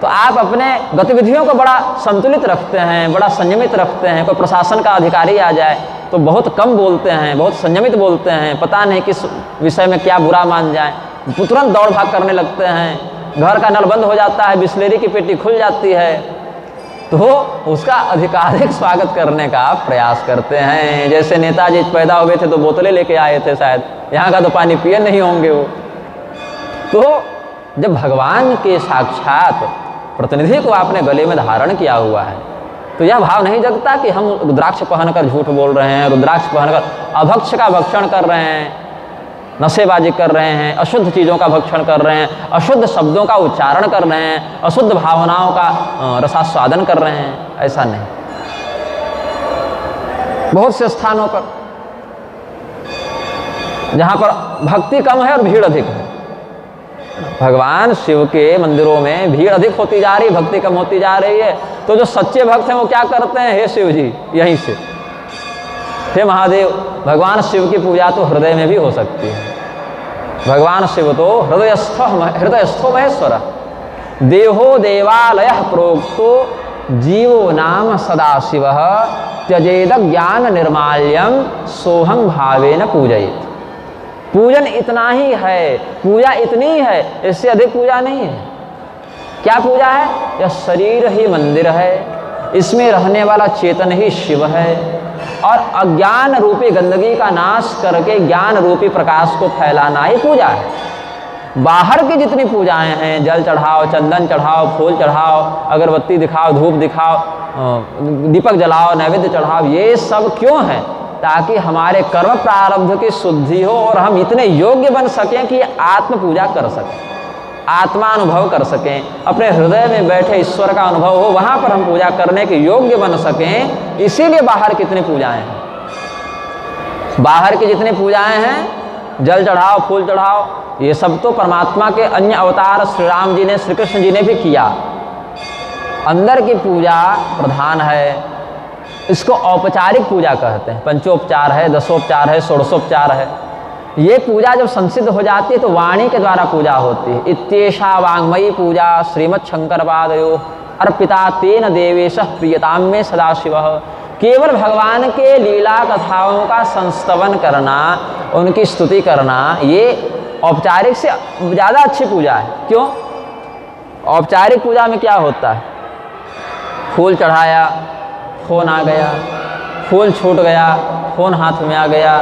तो आप अपने गतिविधियों को बड़ा संतुलित रखते हैं, बड़ा संयमित रखते हैं। कोई प्रशासन का अधिकारी आ जाए तो बहुत कम बोलते हैं, बहुत संयमित बोलते हैं, पता नहीं किस विषय में क्या बुरा मान जाए, तुरंत दौड़ भाग करने लगते हैं। घर का नल बंद हो जाता है, बिस्लेरी की पेटी खुल जाती है तो उसका अधिकारिक स्वागत करने का प्रयास करते हैं। जैसे नेताजी पैदा हुए थे तो बोतलें लेके आए थे, शायद यहाँ का तो पानी पिए नहीं होंगे वो। तो जब भगवान के साक्षात प्रतिनिधि को आपने गले में धारण किया हुआ है तो यह भाव नहीं जगता कि हम रुद्राक्ष पहनकर झूठ बोल रहे हैं, रुद्राक्ष पहनकर अभक्ष का भक्षण कर रहे हैं, नशेबाजी कर रहे हैं, अशुद्ध चीज़ों का भक्षण कर रहे हैं, अशुद्ध शब्दों का उच्चारण कर रहे हैं, अशुद्ध भावनाओं का रसास्वादन कर रहे हैं। ऐसा नहीं। बहुत से स्थानों पर जहाँ पर भक्ति कम है और भीड़ अधिक है, भगवान शिव के मंदिरों में भीड़ अधिक होती जा रही, भक्ति कम होती जा रही है, तो जो सच्चे भक्त हैं वो क्या करते हैं, हे शिव जी यहीं से, हे महादेव। भगवान शिव की पूजा तो हृदय में भी हो सकती है। भगवान शिव तो हृदयस्थो महेश्वर, देहो देवालय प्रोक्तो जीवो नाम सदाशिव त्यजेद ज्ञान निर्माल्यम सोहं भावेन पूजयेत्। पूजन इतना ही है, पूजा इतनी है, इससे अधिक पूजा नहीं है। क्या पूजा है? यह शरीर ही मंदिर है, इसमें रहने वाला चेतन ही शिव है, और अज्ञान रूपी गंदगी का नाश करके ज्ञान रूपी प्रकाश को फैलाना ही पूजा है। बाहर की जितनी पूजाएं हैं, जल चढ़ाओ, चंदन चढ़ाओ, फूल चढ़ाओ, अगरबत्ती दिखाओ, धूप दिखाओ, दीपक जलाओ, नैवेद्य चढ़ाओ, ये सब क्यों है? ताकि हमारे कर्म प्रारब्ध की शुद्धि हो और हम इतने योग्य बन सकें कि आत्म पूजा कर सकें, आत्मा अनुभव कर सकें, अपने हृदय में बैठे ईश्वर का अनुभव हो, वहाँ पर हम पूजा करने के योग्य बन सकें। इसीलिए बाहर कितनी पूजाएं हैं, बाहर की जितनी पूजाएं हैं, जल चढ़ाओ, फूल चढ़ाओ, ये सब तो परमात्मा के अन्य अवतार श्री राम जी ने, श्री कृष्ण जी ने भी किया। अंदर की पूजा प्रधान है, इसको औपचारिक पूजा कहते हैं। पंचोपचार है, दसोपचार है, षोडशोपचार है। ये पूजा जब संसिद्ध हो जाती है तो वाणी के द्वारा पूजा होती है। इत्येषा वाङ्मयी पूजा श्रीमत् शंकर पादयो अर्पिता तेन देवेश प्रियताम में सदाशिव। केवल भगवान के लीला कथाओं का संस्तवन करना, उनकी स्तुति करना, ये औपचारिक से ज़्यादा अच्छी पूजा है। क्यों? औपचारिक पूजा में क्या होता है? फूल चढ़ाया, फ़ोन आ गया, फूल छूट गया, फ़ोन हाथ में आ गया,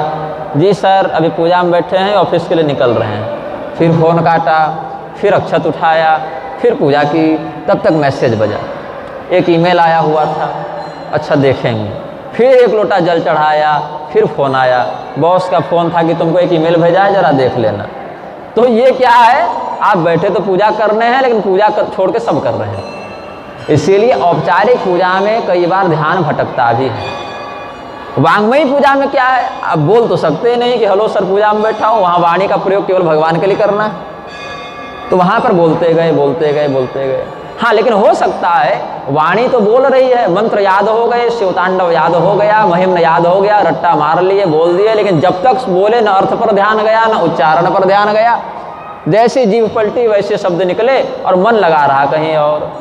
जी सर अभी पूजा में बैठे हैं, ऑफिस के लिए निकल रहे हैं, फिर फ़ोन काटा, फिर अक्षत उठाया, फिर पूजा की, तब तक मैसेज बजा, एक ईमेल आया हुआ था, अच्छा देखेंगे, फिर एक लोटा जल चढ़ाया, फिर फ़ोन आया, बॉस का फ़ोन था कि तुमको एक ईमेल भेजा है, ज़रा देख लेना। तो ये क्या है? आप बैठे तो पूजा करने हैं, लेकिन पूजा छोड़ के सब कर रहे हैं। इसीलिए औपचारिक पूजा में कई बार ध्यान भटकता भी है। वांग्मयी पूजा में क्या है? आप बोल तो सकते नहीं कि हेलो सर पूजा में बैठा हूँ, वहाँ वाणी का प्रयोग केवल भगवान के लिए करना है, तो वहाँ पर बोलते गए। हाँ, लेकिन हो सकता है वाणी तो बोल रही है, मंत्र याद हो गए, शिवतांडव याद हो गया, महिम्न याद हो गया, रट्टा मार लिए, बोल दिए, लेकिन जब तक बोले न अर्थ पर ध्यान गया, न उच्चारण पर ध्यान गया, जैसे जीभ पलटी वैसे शब्द निकले और मन लगा रहा कहीं और।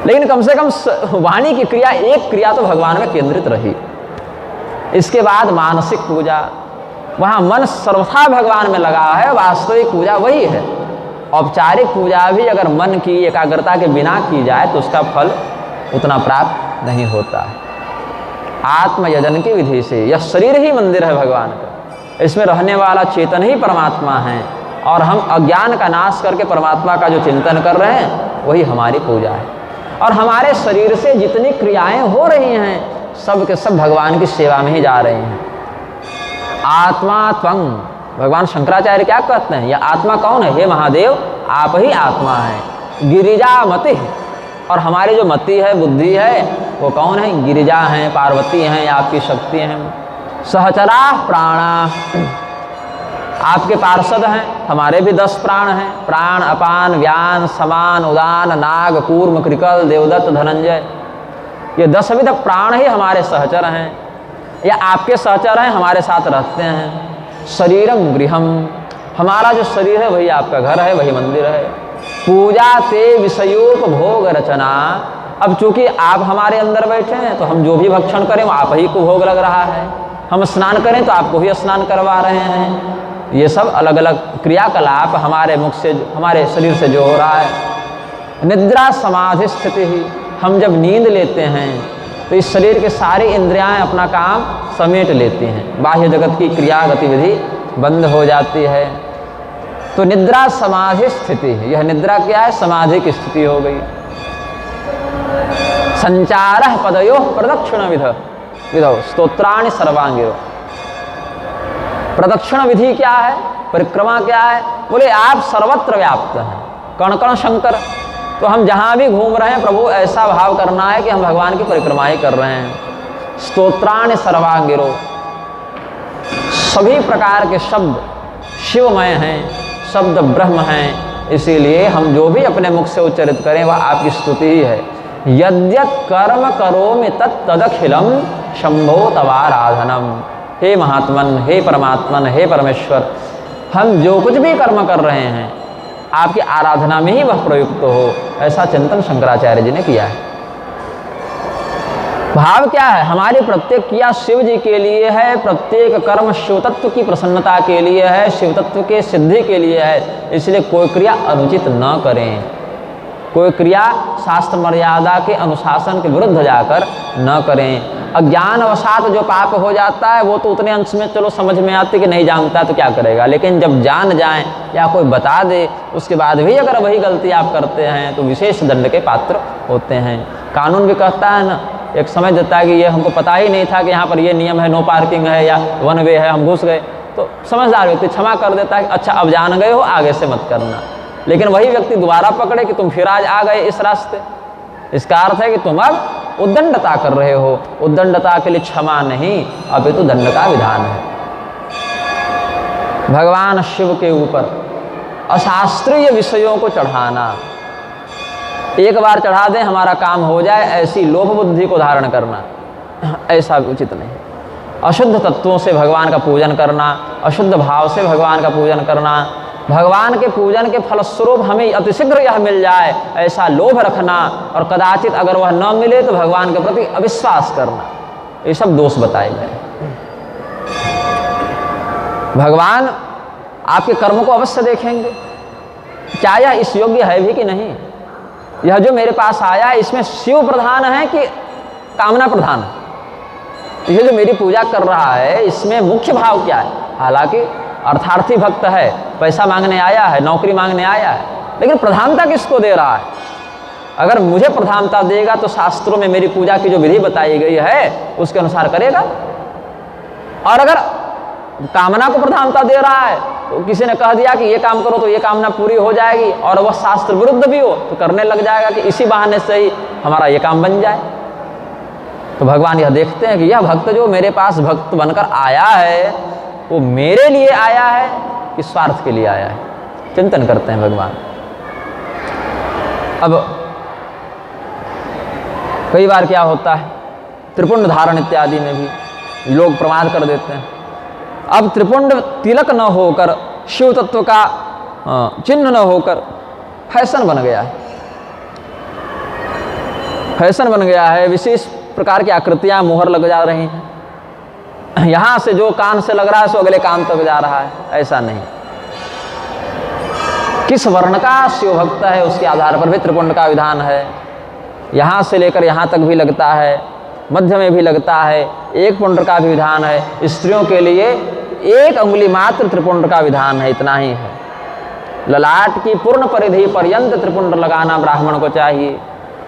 लेकिन कम से कम वाणी की क्रिया, एक क्रिया तो भगवान में केंद्रित रही। इसके बाद मानसिक पूजा, वहाँ मन सर्वथा भगवान में लगा है, वास्तविक पूजा वही है। औपचारिक पूजा भी अगर मन की एकाग्रता के बिना की जाए तो उसका फल उतना प्राप्त नहीं होता है। आत्मयजन की विधि से, यह शरीर ही मंदिर है भगवान का, इसमें रहने वाला चेतन ही परमात्मा है, और हम अज्ञान का नाश करके परमात्मा का जो चिंतन कर रहे हैं वही हमारी पूजा है। और हमारे शरीर से जितनी क्रियाएं हो रही हैं सब के सब भगवान की सेवा में ही जा रही हैं। आत्मा त्वं, भगवान शंकराचार्य क्या कहते हैं? यह आत्मा कौन है? हे महादेव, आप ही आत्मा हैं। गिरिजा मति, और हमारी जो मति है, बुद्धि है, वो कौन है? गिरिजा हैं, पार्वती हैं, आपकी शक्ति हैं। सहचरा प्राणा, आपके पार्षद हैं, हमारे भी 10 प्राण हैं, प्राण, अपान, व्यान, समान, उदान, नाग, कूर्म, कृकल, देवदत्त, धनंजय, ये 10 विध प्राण ही हमारे सहचर हैं, या आपके सहचर हैं, हमारे साथ रहते हैं। शरीरम गृहम, हमारा जो शरीर है वही आपका घर है, वही मंदिर है। पूजा ते विषयोपभोग रचना, अब चूंकि आप हमारे अंदर बैठे हैं तो हम जो भी भक्षण करें वो आप ही को भोग लग रहा है, हम स्नान करें तो आपको ही स्नान करवा रहे हैं। ये सब अलग अलग क्रियाकलाप हमारे मुख से, हमारे शरीर से जो हो रहा है। निद्रा समाधि स्थिति ही, हम जब नींद लेते हैं तो इस शरीर के सारी इंद्रियाएं अपना काम समेट लेती हैं, बाह्य जगत की क्रिया गतिविधि बंद हो जाती है। तो निद्रा समाधि स्थिति, यह निद्रा क्या है? समाधि की स्थिति हो गई। संचार पदयो प्रदक्षिण विधौ स्तोत्राणि सर्वांगिरो, प्रदक्षिण विधि क्या है? परिक्रमा क्या है? बोले आप सर्वत्र व्याप्त हैं, कण कण शंकर। तो हम जहाँ भी घूम रहे हैं प्रभु ऐसा भाव करना है कि हम भगवान की परिक्रमा ही कर रहे हैं। स्तोत्राणि सर्वांगिरो, सभी प्रकार के शब्द शिवमय हैं, शब्द ब्रह्म हैं, इसीलिए हम जो भी अपने मुख से उच्चरित करें वह आपकी स्तुति ही है। यद्यत् कर्म करोमि तत्तदखिलम शंभो तवाराधनम, हे महात्मन, हे परमात्मन, हे परमेश्वर, हम जो कुछ भी कर्म कर रहे हैं आपकी आराधना में ही वह प्रयुक्त हो, ऐसा चिंतन शंकराचार्य जी ने किया है। भाव क्या है? हमारी प्रत्येक क्रिया शिव जी के लिए है, प्रत्येक कर्म शिव तत्व की प्रसन्नता के लिए है, शिव तत्व के सिद्धि के लिए है, इसलिए कोई क्रिया अनुचित न करें, कोई क्रिया शास्त्र मर्यादा के अनुशासन के विरुद्ध जाकर न करें। अज्ञानवशात जो पाप हो जाता है वो तो उतने अंश में चलो समझ में आती कि नहीं जानता तो क्या करेगा, लेकिन जब जान जाए या कोई बता दे उसके बाद भी अगर वही गलती आप करते हैं तो विशेष दंड के पात्र होते हैं। कानून भी कहता है ना, एक समझ देता है कि ये हमको पता ही नहीं था कि यहाँ पर ये नियम है, नो पार्किंग है या वन वे है, हम घुस गए, तो समझदार व्यक्ति क्षमा कर देता है कि अच्छा अब जान गए हो, आगे से मत करना। लेकिन वही व्यक्ति दोबारा पकड़े कि तुम फिर आज आ गए इस रास्ते, इसका अर्थ है कि तुम अब उद्दंडता कर रहे हो। उद्दंडता के लिए क्षमा नहीं, अपितु दंड का विधान है। भगवान शिव के ऊपर अशास्त्रीय विषयों को चढ़ाना, एक बार चढ़ा दें हमारा काम हो जाए, ऐसी लोभ बुद्धि को धारण करना ऐसा उचित नहीं। अशुद्ध तत्वों से भगवान का पूजन करना, अशुद्ध भाव से भगवान का पूजन करना, भगवान के पूजन के फलस्वरूप हमें अतिशीघ्र यह मिल जाए, ऐसा लोभ रखना, और कदाचित अगर वह न मिले तो भगवान के प्रति अविश्वास करना, ये सब दोष बताए गए। भगवान आपके कर्मों को अवश्य देखेंगे, क्या यह इस योग्य है भी कि नहीं। यह जो मेरे पास आया इसमें शिव प्रधान है कि कामना प्रधान है, यह जो मेरी पूजा कर रहा है इसमें मुख्य भाव क्या है। हालांकि अर्थार्थी भक्त है, पैसा मांगने आया है, नौकरी मांगने आया है, लेकिन प्रधानता किसको दे रहा है। अगर मुझे प्रधानता देगा तो शास्त्रों में मेरी पूजा की जो विधि बताई गई है उसके अनुसार करेगा, और अगर कामना को प्रधानता दे रहा है तो किसी ने कह दिया कि ये काम करो तो ये कामना पूरी हो जाएगी, और वह शास्त्र विरुद्ध भी हो तो करने लग जाएगा कि इसी बहाने से ही हमारा ये काम बन जाए। तो भगवान यह देखते हैं कि यह भक्त जो मेरे पास भक्त बनकर आया है वो मेरे लिए आया है कि स्वार्थ के लिए आया है, चिंतन करते हैं भगवान। अब कई बार क्या होता है, त्रिपुंड धारण इत्यादि में भी लोग प्रमाद कर देते हैं। अब त्रिपुंड तिलक न होकर, शिव तत्व का चिन्ह न होकर फैशन बन गया है, फैशन बन गया है, विशेष प्रकार की आकृतियां मोहर लग जा रही हैं, यहां से जो कान से लग रहा है सो अगले कान तक जा रहा है। ऐसा नहीं, किस वर्ण का शिव भक्त है उसके आधार पर भी त्रिपुंड का विधान है। यहां से लेकर यहां तक भी लगता है, मध्य में भी लगता है, एक पुंड का भी विधान है। स्त्रियों के लिए 1 अंगुली मात्र त्रिपुंड का विधान है, इतना ही है। ललाट की पूर्ण परिधि पर्यंत त्रिपुंड लगाना ब्राह्मण को चाहिए,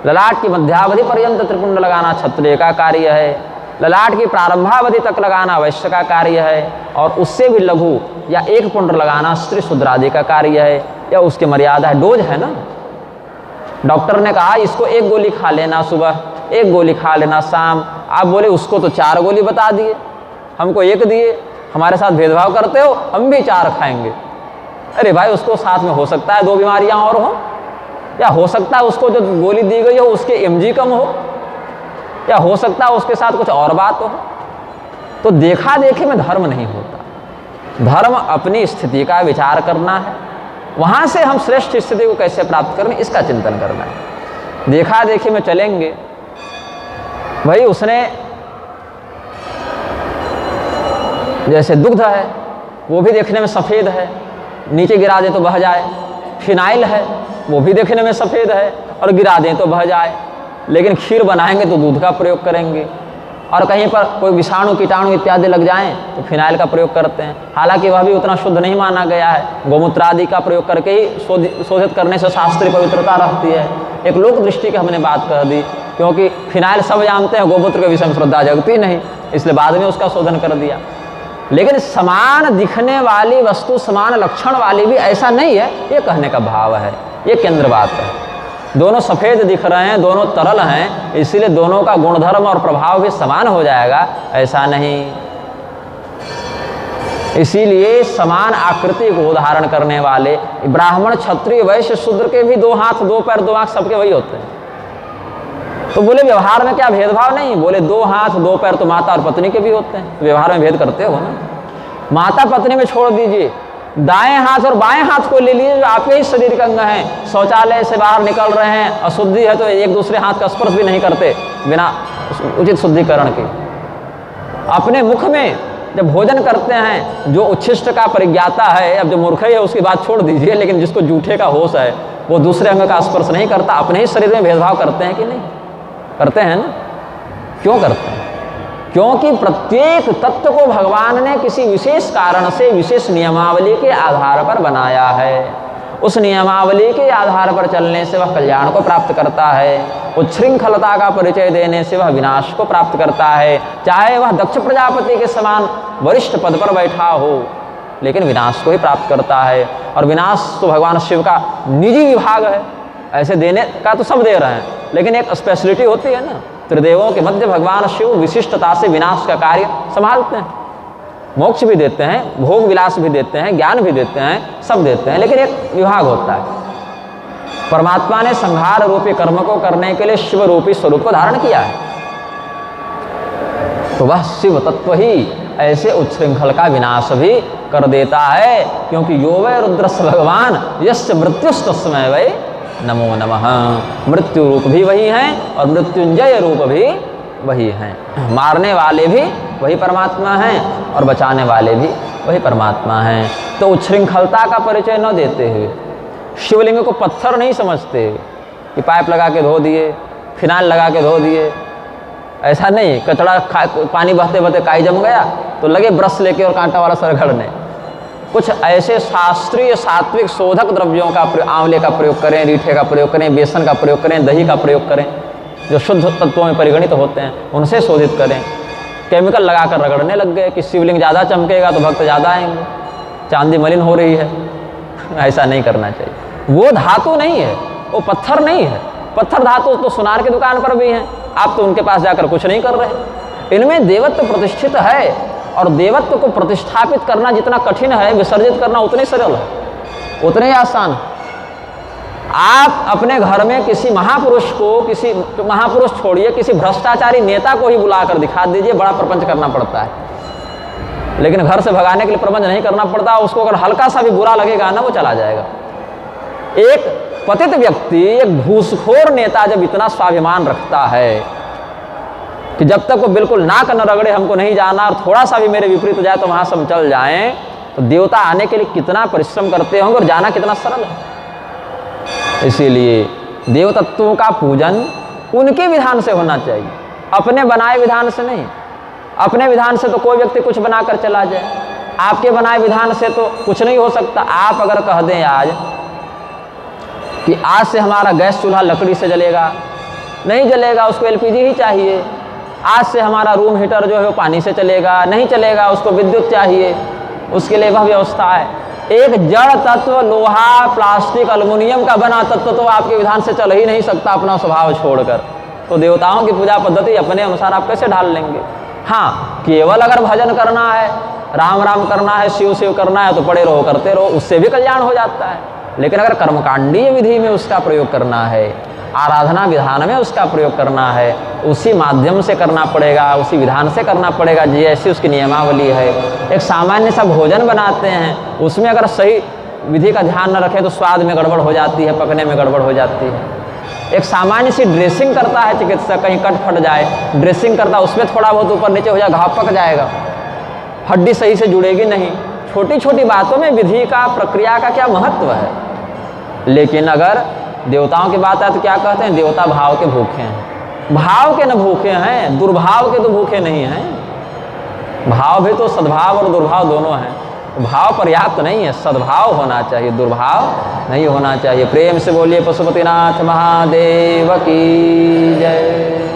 ललाट की मध्यावधि पर्यंत त्रिपुंड लगाना क्षत्रिय का कार्य है, ललाट की प्रारंभावधि तक लगाना वैश्य का कार्य है, और उससे भी लघु या 1 पुंड लगाना स्त्री शूद्रादि का कार्य है, या उसकी मर्यादा है, डोज है ना। डॉक्टर ने कहा इसको 1 गोली खा लेना सुबह, 1 गोली खा लेना शाम, आप बोले उसको तो 4 गोली बता दिए, हमको 1 दिए, हमारे साथ भेदभाव करते हो, हम भी 4 खाएंगे। अरे भाई उसको साथ में हो सकता है 2 बीमारियां और हो, या हो सकता है उसको जो गोली दी गई हो उसके mg कम हो, या हो सकता है उसके साथ कुछ और बात हो। तो देखा देखे में धर्म नहीं होता, धर्म अपनी स्थिति का विचार करना है, वहां से हम श्रेष्ठ स्थिति को कैसे प्राप्त करें इसका चिंतन करना है। देखा देखे में चलेंगे, भाई उसने जैसे दुग्ध है वो भी देखने में सफ़ेद है, नीचे गिरा दे तो बह जाए, फिनाइल है वो भी देखने में सफ़ेद है और गिरा दें तो बह जाए, लेकिन खीर बनाएंगे तो दूध का प्रयोग करेंगे, और कहीं पर कोई विषाणु कीटाणु इत्यादि लग जाएं तो फिनाइल का प्रयोग करते हैं। हालांकि वह भी उतना शुद्ध नहीं माना गया है, गोमूत्र आदि का प्रयोग करके ही शोधित करने से शास्त्रीय पवित्रता रहती है। एक लोक दृष्टि की हमने बात कर दी, क्योंकि फिनाइल सब जानते हैं, गोमूत्र के विषय में श्रद्धा जगती नहीं, इसलिए बाद में उसका शोधन कर दिया। लेकिन समान दिखने वाली वस्तु समान लक्षण वाली भी ऐसा नहीं है, ये कहने का भाव है, ये केंद्र बात है। दोनों सफ़ेद दिख रहे हैं, दोनों तरल हैं, इसीलिए दोनों का गुणधर्म और प्रभाव भी समान हो जाएगा, ऐसा नहीं। इसीलिए समान आकृति को धारण करने वाले ब्राह्मण क्षत्रिय वैश्य शूद्र के भी 2 हाथ 2 पैर 2 आँख सबके वही होते हैं। तो बोले व्यवहार में क्या भेदभाव नहीं, बोले 2 हाथ 2 पैर तो माता और पत्नी के भी होते हैं, व्यवहार में भेद करते हो ना। माता पत्नी में छोड़ दीजिए, दाएं हाथ और बाएं हाथ को ले लीजिए जो आपके ही शरीर के अंग हैं, शौचालय से बाहर निकल रहे हैं, अशुद्धि है तो एक दूसरे हाथ का स्पर्श भी नहीं करते बिना उचित शुद्धिकरण के। अपने मुख में जब भोजन करते हैं, जो उच्छिष्ट का परिज्ञाता है, अब जो मूर्ख है उसकी बात छोड़ दीजिए, लेकिन जिसको जूठे का होश है वो दूसरे अंग का स्पर्श नहीं करता। अपने ही शरीर में भेदभाव करते हैं कि नहीं करते हैं ना? क्यों करते हैं? क्योंकि प्रत्येक तत्व को भगवान ने किसी विशेष कारण से विशेष नियमावली के आधार पर बनाया है। उस नियमावली के आधार पर चलने से वह कल्याण को प्राप्त करता है, उच्छृंखलता का परिचय देने से वह विनाश को प्राप्त करता है। चाहे वह दक्ष प्रजापति के समान वरिष्ठ पद पर बैठा हो, लेकिन विनाश को ही प्राप्त करता है। और विनाश तो भगवान शिव का निजी विभाग है, ऐसे देने का तो सब दे रहे हैं, लेकिन एक स्पेशलिटी होती है ना, त्रिदेवों के मध्य भगवान शिव विशिष्टता से विनाश का कार्य संभालते हैं। मोक्ष भी देते हैं, भोग विलास भी देते हैं, ज्ञान भी देते हैं, सब देते हैं, लेकिन एक विभाग होता है। परमात्मा ने संहार रूपी कर्म को करने के लिए शिव रूपी स्वरूप को धारण किया है, तो वह शिव तत्व ही ऐसे उच्छृंखल का विनाश भी कर देता है। क्योंकि यो वै रुद्रस्य भगवान यस्य मृत्युस्तस्मै वै नमो नमः। मृत्यु रूप भी वही हैं और मृत्युंजय रूप भी वही हैं। मारने वाले भी वही परमात्मा हैं और बचाने वाले भी वही परमात्मा हैं। तो उच्छृंखलता का परिचय न देते हुए, शिवलिंग को पत्थर नहीं समझते कि पाइप लगा के धो दिए, फिनाइल लगा के धो दिए, ऐसा नहीं। कचड़ा पानी बहते बहते काई जम गया तो लगे ब्रश लेके और कांटा वाला सरगढ़ने। कुछ ऐसे शास्त्रीय सात्विक शोधक द्रव्यों का आंवले का प्रयोग करें, रीठे का प्रयोग करें, बेसन का प्रयोग करें, दही का प्रयोग करें, जो शुद्ध तत्वों में परिगणित होते हैं, उनसे शोधित करें। केमिकल लगाकर रगड़ने लग गए कि शिवलिंग ज़्यादा चमकेगा तो भक्त ज़्यादा आएंगे, चांदी मलिन हो रही है। ऐसा नहीं करना चाहिए। वो धातु नहीं है, वो पत्थर नहीं है। पत्थर धातु तो सुनार की दुकान पर भी हैं, आप तो उनके पास जाकर कुछ नहीं कर रहे। इनमें देवत्व प्रतिष्ठित है और देवत्व को प्रतिष्ठापित करना जितना कठिन है, विसर्जित करना उतने सरल है, उतने ही आसान है। आप अपने घर में किसी महापुरुष को, किसी महापुरुष छोड़िए, किसी भ्रष्टाचारी नेता को ही बुलाकर दिखा दीजिए, बड़ा प्रपंच करना पड़ता है। लेकिन घर से भगाने के लिए प्रपंच नहीं करना पड़ता। उसको अगर हल्का सा भी बुरा लगेगा ना, वो चला जाएगा। एक पतित व्यक्ति, एक घूसखोर नेता जब इतना स्वाभिमान रखता है कि जब तक वो बिल्कुल नाक न रगड़े हमको नहीं जाना, और थोड़ा सा भी मेरे विपरीत हो जाए तो वहाँ से हम चल जाएं, तो देवता आने के लिए कितना परिश्रम करते होंगे और जाना कितना सरल है। इसीलिए देवतत्वों का पूजन उनके विधान से होना चाहिए, अपने बनाए विधान से नहीं। अपने विधान से तो कोई व्यक्ति कुछ बनाकर चला जाए, आपके बनाए विधान से तो कुछ नहीं हो सकता। आप अगर कह दें आज कि आज से हमारा गैस चूल्हा लकड़ी से जलेगा, नहीं जलेगा, उसको एलपीजी ही चाहिए। आज से हमारा रूम हीटर जो है वो पानी से चलेगा, नहीं चलेगा, उसको विद्युत चाहिए, उसके लिए वह व्यवस्था है। एक जड़ तत्व लोहा, प्लास्टिक, एल्युमिनियम का बना तत्व तो आपके विधान से चल ही नहीं सकता अपना स्वभाव छोड़कर। तो देवताओं की पूजा पद्धति अपने अनुसार आप कैसे ढाल लेंगे? हाँ, केवल अगर भजन करना है, राम राम करना है, शिव शिव करना है तो पड़े रहो, करते रहो, उससे भी कल्याण हो जाता है। लेकिन अगर कर्मकांडीय विधि में उसका प्रयोग करना है, आराधना विधान में उसका प्रयोग करना है, उसी माध्यम से करना पड़ेगा, उसी विधान से करना पड़ेगा जैसी उसकी नियमावली है। एक सामान्य सा भोजन बनाते हैं, उसमें अगर सही विधि का ध्यान न रखें तो स्वाद में गड़बड़ हो जाती है, पकने में गड़बड़ हो जाती है। एक सामान्य सी ड्रेसिंग करता है चिकित्सक, कहीं कट फट जाए, ड्रेसिंग करता है, उसमें थोड़ा बहुत ऊपर नीचे हो जाए, घाव पक जाएगा, हड्डी सही से जुड़ेगी नहीं। छोटी छोटी बातों में विधि का, प्रक्रिया का क्या महत्व है। लेकिन अगर देवताओं की बात है तो क्या कहते हैं? देवता भाव के भूखे हैं। भाव के न भूखे हैं, दुर्भाव के तो भूखे नहीं हैं। भाव भी तो सद्भाव और दुर्भाव दोनों हैं। भाव पर्याप्त नहीं है, सद्भाव होना चाहिए, दुर्भाव नहीं होना चाहिए। प्रेम से बोलिए पशुपतिनाथ महादेव की जय।